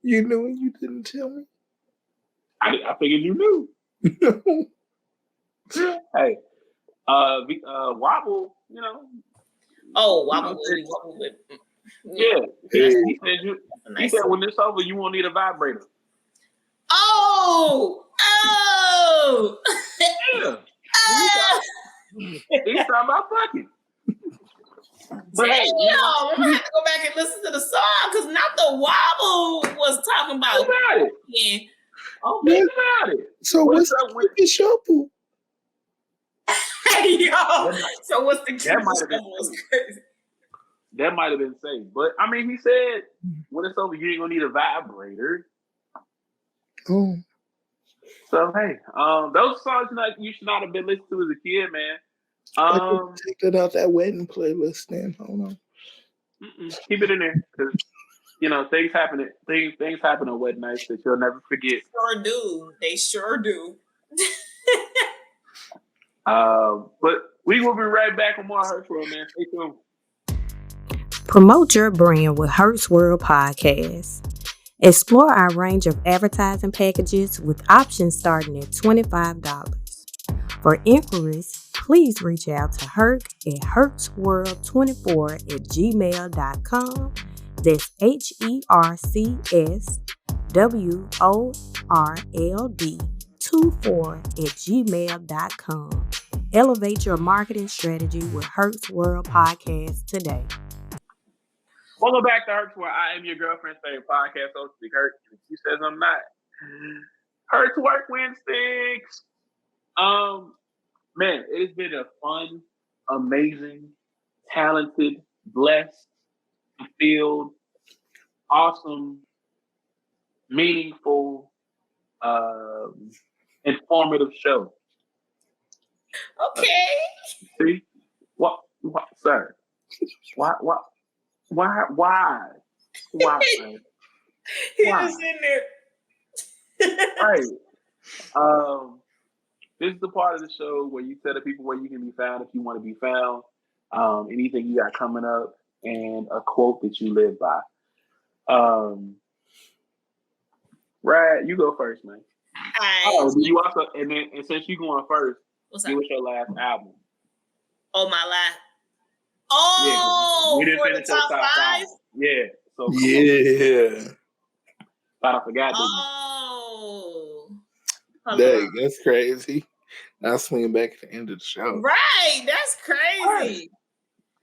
You knew and you didn't tell me.
I figured you knew. Hey, Wobble,
Oh, Wobble.
Yeah. He said when it's over, you won't need a vibrator.
Oh.
Yeah. He's talking about fucking.
But hey, I'm gonna have to go back and listen to the song because not the Wobble was talking about
it.
Yeah.
Oh, think about it.
So what's up with the shuffle?
Hey, yo. So what's the shuffle?
That might have been safe. But I mean, he said when it's over, you ain't gonna need a vibrator.
Oh.
So hey, those songs you should not have been listening to as a kid, man.
Take that out that wedding playlist then. Hold on.
Keep it in there because things happen. Things happen on wedding nights that you'll never forget.
Sure do. They sure do.
But we will be right back with more Hertz World, man. Stay tuned.
Promote your brand with Hertz World Podcast. Explore our range of advertising packages with options starting at $25. For inquiries, please reach out to Herc at hertzworld24@gmail.com. That's HERCSWORLD24@gmail.com. Elevate your marketing strategy with Hertz World Podcast today.
Welcome back to Hertz World. I am your girlfriend's favorite podcast host, Big Hertz. She says I'm not. Hertz Work Wednesdays. Man, it's been a fun, amazing, talented, blessed, fulfilled, awesome, meaningful, informative show.
Okay.
See? What, sir? Why?
He was in there.
Right. This is the part of the show where you tell the people where you can be found if you want to be found, anything you got coming up, and a quote that you live by. Brad, you go first, man. Do you also and since you going first, give us your last album.
Oh, my last. Oh,
we didn't
for
finish
the top five?
Yeah. So
yeah.
Thought I forgot.
Oh.
Dang, that's crazy. I'll swing back at the end of the show.
Right. That's crazy.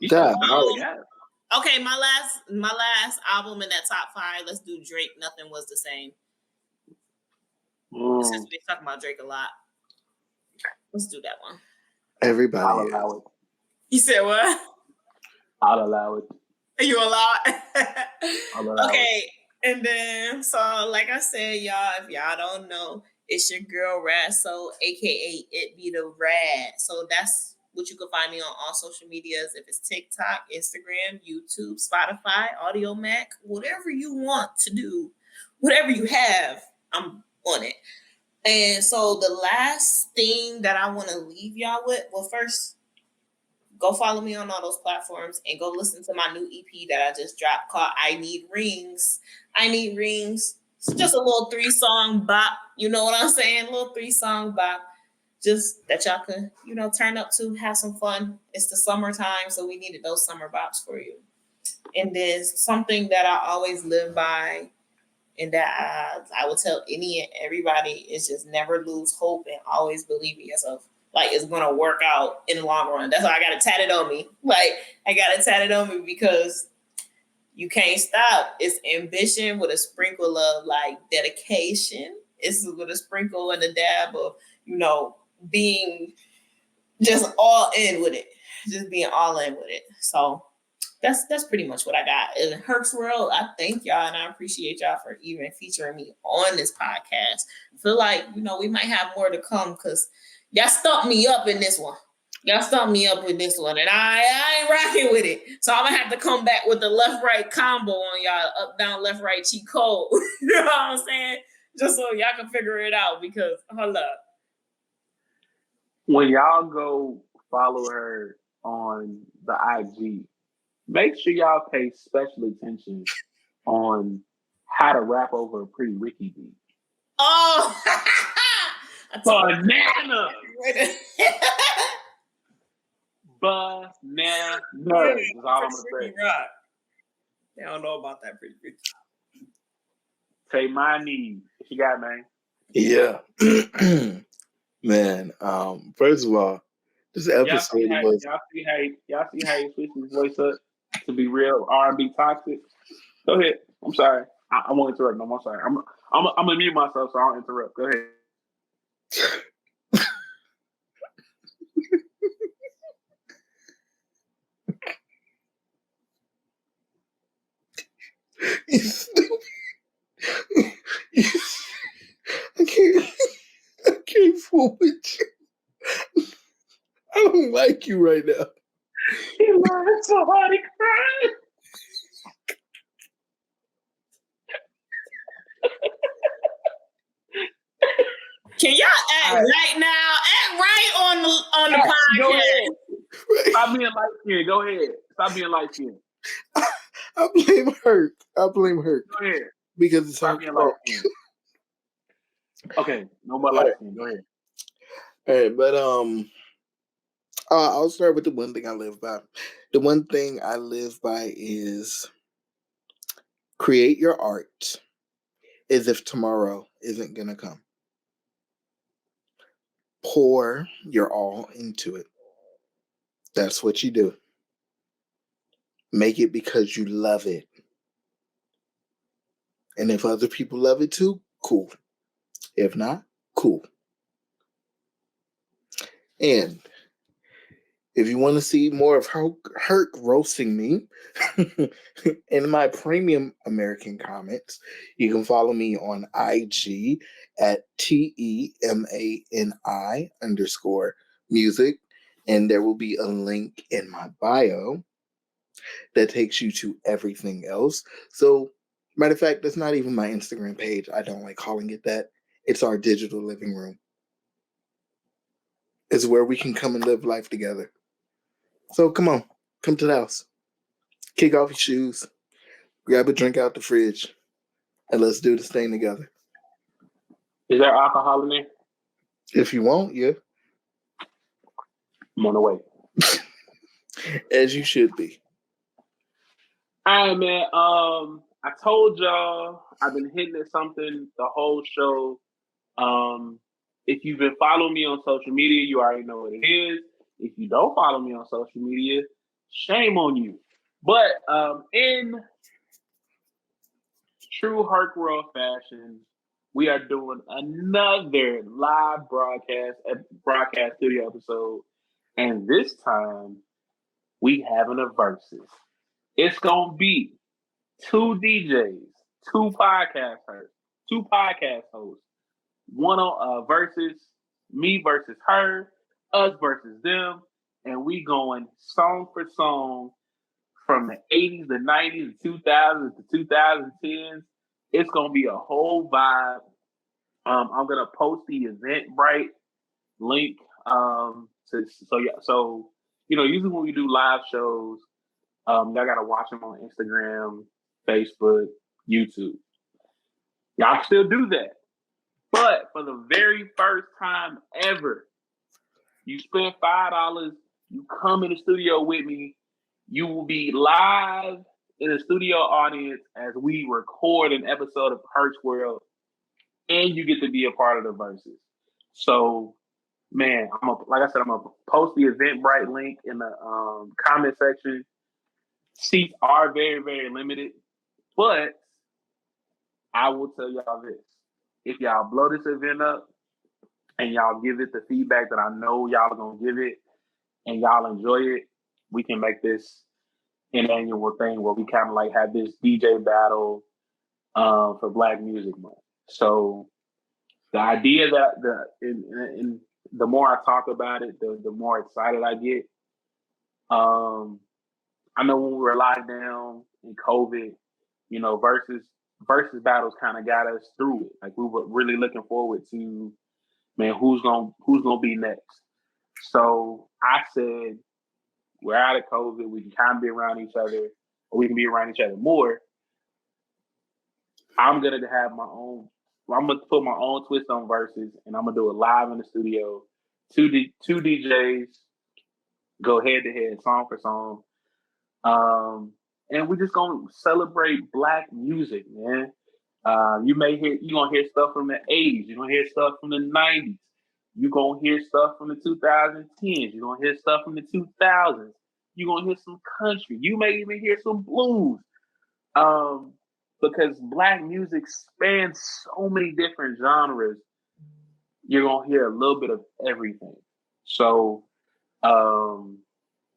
God.
Okay, my last album in that top five, let's do Drake. Nothing Was the Same. Since we've been talking about Drake a lot. Let's do that one.
Everybody.
I'll allow it.
You said what?
I'll allow it.
You allow it?
I'll allow
it. And then, so like I said, y'all, if y'all don't know, it's your girl Rad Soul, aka It Be the Rad. So that's what you can find me on all social medias. If it's TikTok, Instagram, YouTube, Spotify, Audio Mac, whatever you want to do, whatever you have, I'm on it. And so the last thing that I want to leave y'all with, well, first, go follow me on all those platforms and go listen to my new EP that I just dropped called I Need Rings. I Need Rings. It's just a little 3-song bop. You know what I'm saying? A little 3-song bop. Just that y'all can, turn up to, have some fun. It's the summertime, so we needed those summer bops for you. And there's something that I always live by and that I will tell any and everybody is just never lose hope and always believe in yourself. Like, it's going to work out in the long run. That's why I got it tatted on me. Because you can't stop. It's ambition with a sprinkle of, dedication. It's with a sprinkle and a dab of, being just all in with it. Just being all in with it. So that's pretty much what I got. In Herc's World, I thank y'all and I appreciate y'all for even featuring me on this podcast. I feel like, we might have more to come because y'all stumped me up in this one. Y'all stumped me up with this one, and I ain't rocking with it. So I'm gonna have to come back with the left-right combo on y'all, up, down, left, right, cheat code. You know what I'm saying? Just so y'all can figure it out, because hold up.
When y'all go follow her on the IG, make sure y'all pay special attention on how to rap over a Pretty Ricky beat.
Oh,
banana. Banana. That's all I'm gonna say.
Right. They don't know about that Pretty Ricky.
Take my knees. What you got, man?
Yeah. Man, first of all, this episode was...
Y'all see how he switched his voice up to be real R&B toxic? Go ahead. I'm sorry. I won't interrupt. No, I'm sorry. I'm gonna mute myself so I don't interrupt. Go ahead.
You stupid. I can't fool with you. I don't like you right now.
He learned so hard he cried.
Can y'all act right now? Act right on the podcast.
Go ahead. Stop being light skinned. Go ahead. Stop being light skinned.
I blame her.
Go ahead.
Because it's
Stop being light skinned. Okay, no more light skinned. Go ahead.
All right, but I'll start with the one thing I live by. The one thing I live by is create your art as if tomorrow isn't gonna come. Pour your all into it. That's what you do. Make it because you love it. And if other people love it too, cool. If not, cool. And if you want to see more of Herc roasting me in my premium American comments, you can follow me on IG at TEMANI_music. And there will be a link in my bio that takes you to everything else. So, matter of fact, that's not even my Instagram page. I don't like calling it that. It's our digital living room. It's where we can come and live life together. So come on, come to the house. Kick off your shoes, grab a drink out the fridge, and let's do this thing together.
Is there alcohol in there?
If you want, yeah.
I'm on the way.
As you should be.
All right, man. I told y'all I've been hitting at something the whole show. If you've been following me on social media, you already know what it is. If you don't follow me on social media, shame on you. But in true Herc World fashion, we are doing another live broadcast studio episode. And this time, we having a versus. It's going to be two DJs, two podcast hosts. One on versus me versus her, us versus them, and we going song for song from the 80s, the 90s, the 2000s, the 2010s. It's gonna be a whole vibe. I'm gonna post the Eventbrite link. So usually when we do live shows, I gotta watch them on Instagram, Facebook, YouTube. Y'all can still do that. But for the very first time ever, you spend $5, you come in the studio with me, you will be live in the studio audience as we record an episode of Herc's World, and you get to be a part of the verses. So, man, I'm gonna post the Eventbrite link in the comment section. Seats are very, very limited, but I will tell y'all this. If y'all blow this event up and y'all give it the feedback that I know y'all are going to give it and y'all enjoy it, we can make this an annual thing where we kind of like have this DJ battle for Black Music Month. So the idea that the more I talk about it, the more excited I get. I know when we were locked down in COVID, you know, versus battles kind of got us through it. Like we were really looking forward to, man, who's gonna be next. So I said, we're out of COVID. We can kind of be around each other, or we can be around each other more. I'm gonna have my own. I'm gonna put my own twist on verses, and I'm gonna do it live in the studio. Two DJs go head to head, song for song, and we're just gonna celebrate Black music, man. You gonna hear stuff from the '80s. You're gonna hear stuff from the '90s. You're gonna hear stuff from the 2010s. You're gonna hear stuff from the 2000s. You're gonna hear some country. You may even hear some blues. Because Black music spans so many different genres, you're gonna hear a little bit of everything. So go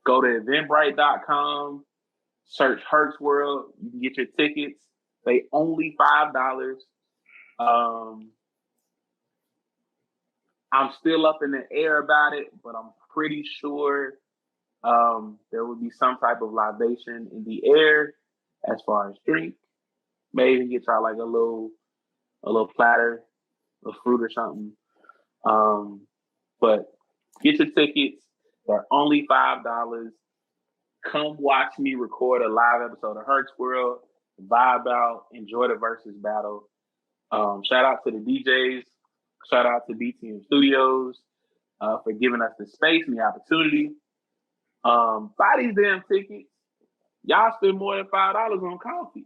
to eventbrite.com, search Hertz World. You can get your tickets. They only $5. I'm still up in the air about it, but I'm pretty sure there will be some type of libation in the air as far as drink. Maybe get y'all like a little platter of fruit or something. But get your tickets. They're only $5. Come watch me record a live episode of Hertz World. Vibe out. Enjoy the versus battle. Shout out to the DJs. Shout out to BTM Studios for giving us the space and the opportunity. Buy these damn tickets. Y'all spend more than $5 on coffee.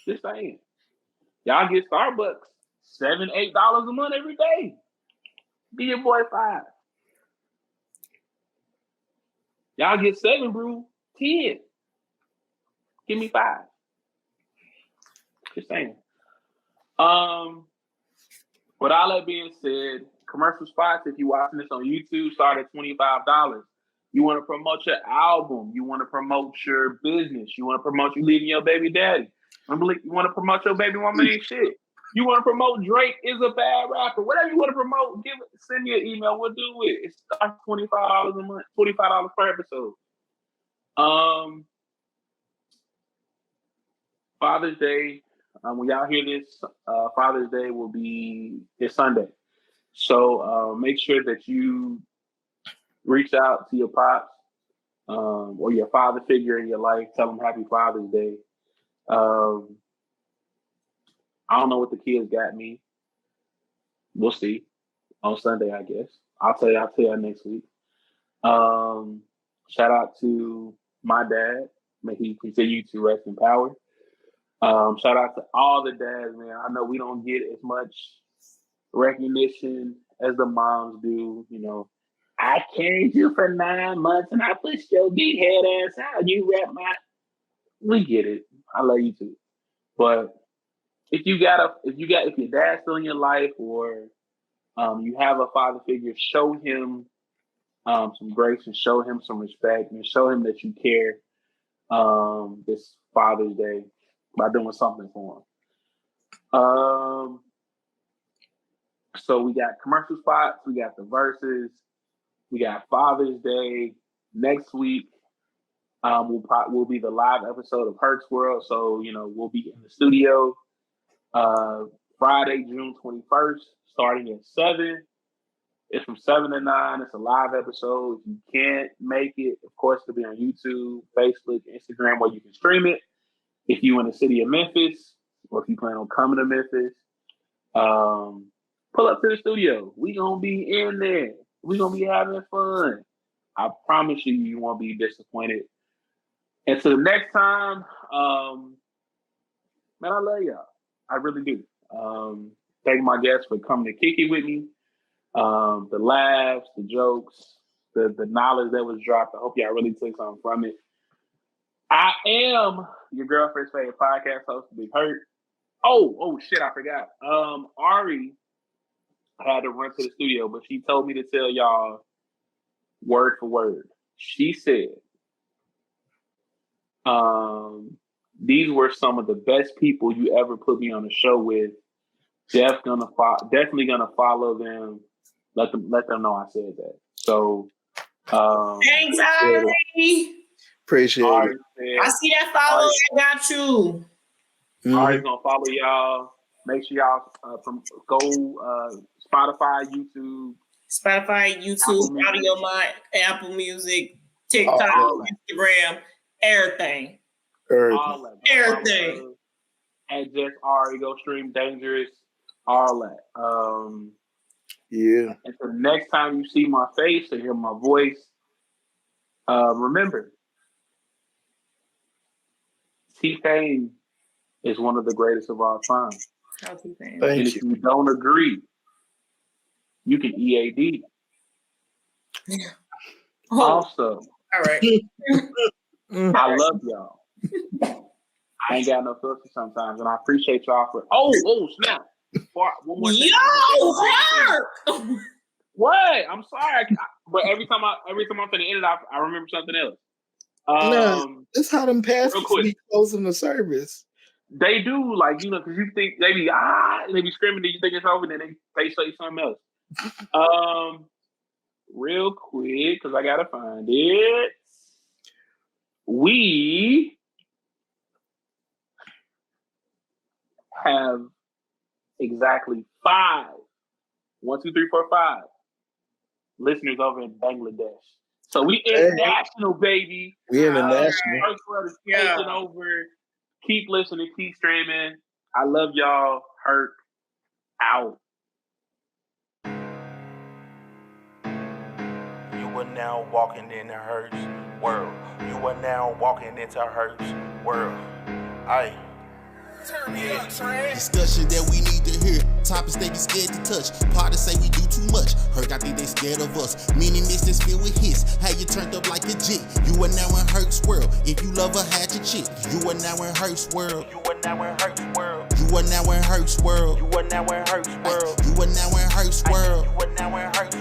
Just saying. Y'all get Starbucks $7, $8 a month every day. Give your boy $5. Y'all get 7 brew, 10. Give me $5. Just saying. With all that being said, commercial spots, if you're watching this on YouTube, start at $25. You want to promote your album. You want to promote your business. You want to promote you leaving your baby daddy. You want to promote your baby mama ain't shit. You want to promote Drake is a bad rapper. Whatever you want to promote, send me an email. We'll do it. It starts $25 a month, $25 per episode. Father's Day. When y'all hear this, Father's Day will be this Sunday. So make sure that you reach out to your pops or your father figure in your life. Tell them Happy Father's Day. I don't know what the kids got me. We'll see on Sunday, I guess. I'll tell you next week. Shout out to my dad. May he continue to rest in power. Shout out to all the dads, man. I know we don't get as much recognition as the moms do. You know, I carried you for 9 months and I pushed your big head ass out. You rap we get it. I love you too. But if your dad's still in your life or you have a father figure, show him some grace and show him some respect and show him that you care this Father's Day by doing something for him. So we got commercial spots, we got the verses, we got Father's Day. Next week will be the live episode of Hertz World. So, you know, we'll be in the studio Friday, June 21st, starting at 7. It's from 7 to 9. It's a live episode. If you can't make it, of course, it'll be on YouTube, Facebook, Instagram, where you can stream it. If you're in the city of Memphis, or if you plan on coming to Memphis, pull up to the studio. We gonna be in there. We gonna be having fun. I promise you won't be disappointed. Until the next time, man, I love y'all. I really do. Thank my guests for coming to kick it with me. The laughs, the jokes, the knowledge that was dropped. I hope y'all really took something from it. I am your girlfriend's favorite podcast host, Big Hurt. Oh shit, I forgot. Ari had to run to the studio, but she told me to tell y'all word for word. She said, These were some of the best people you ever put me on a show with. Definitely gonna follow them. Let them know I said that. So
thanks, Ari.
Appreciate it.
I see that follow. I got you.
Ari's gonna follow y'all. Make sure y'all go Spotify, YouTube,
Audio Mod, Apple Music, TikTok, Instagram, everything.
All that.
Everything.
And just Ari, go stream Dangerous, all that.
Yeah.
And so the next time you see my face or hear my voice, remember, T-Pain is one of the greatest of all time.
Thank
and if you don't agree, you can EAD. Also,
all right.
I love y'all. I ain't got no filter sometimes, and I appreciate y'all for. Oh snap! One more thing. What? I'm sorry, but every time I'm finna end it, I remember something else.
That's how them pastors be closing the service.
They do, like, you know, because you think they be screaming, and you think it's over, and then they say something else. Real quick, because I gotta find it. We have exactly 5 listeners over in Bangladesh. So we international, baby.
We international.
First world is taking over. Keep listening, keep streaming. I love y'all. Hurt out.
You are now walking in the Hurts world. You are now walking into Hurts world. Aye.
Discussion that we need to hear. Topics they be scared to touch. Parties say we do too much. Hurt, I think they scared of us. Meaning mixed filled with hits. How you turned up like a jit. You are now in Hurts world. If you love her, had your chick. You are now in Hurts world.
You are now in Hurts world.
You are now in Hurts world.
You are now in Hurts world.
You are now in Hurts world.
You are now in Hurts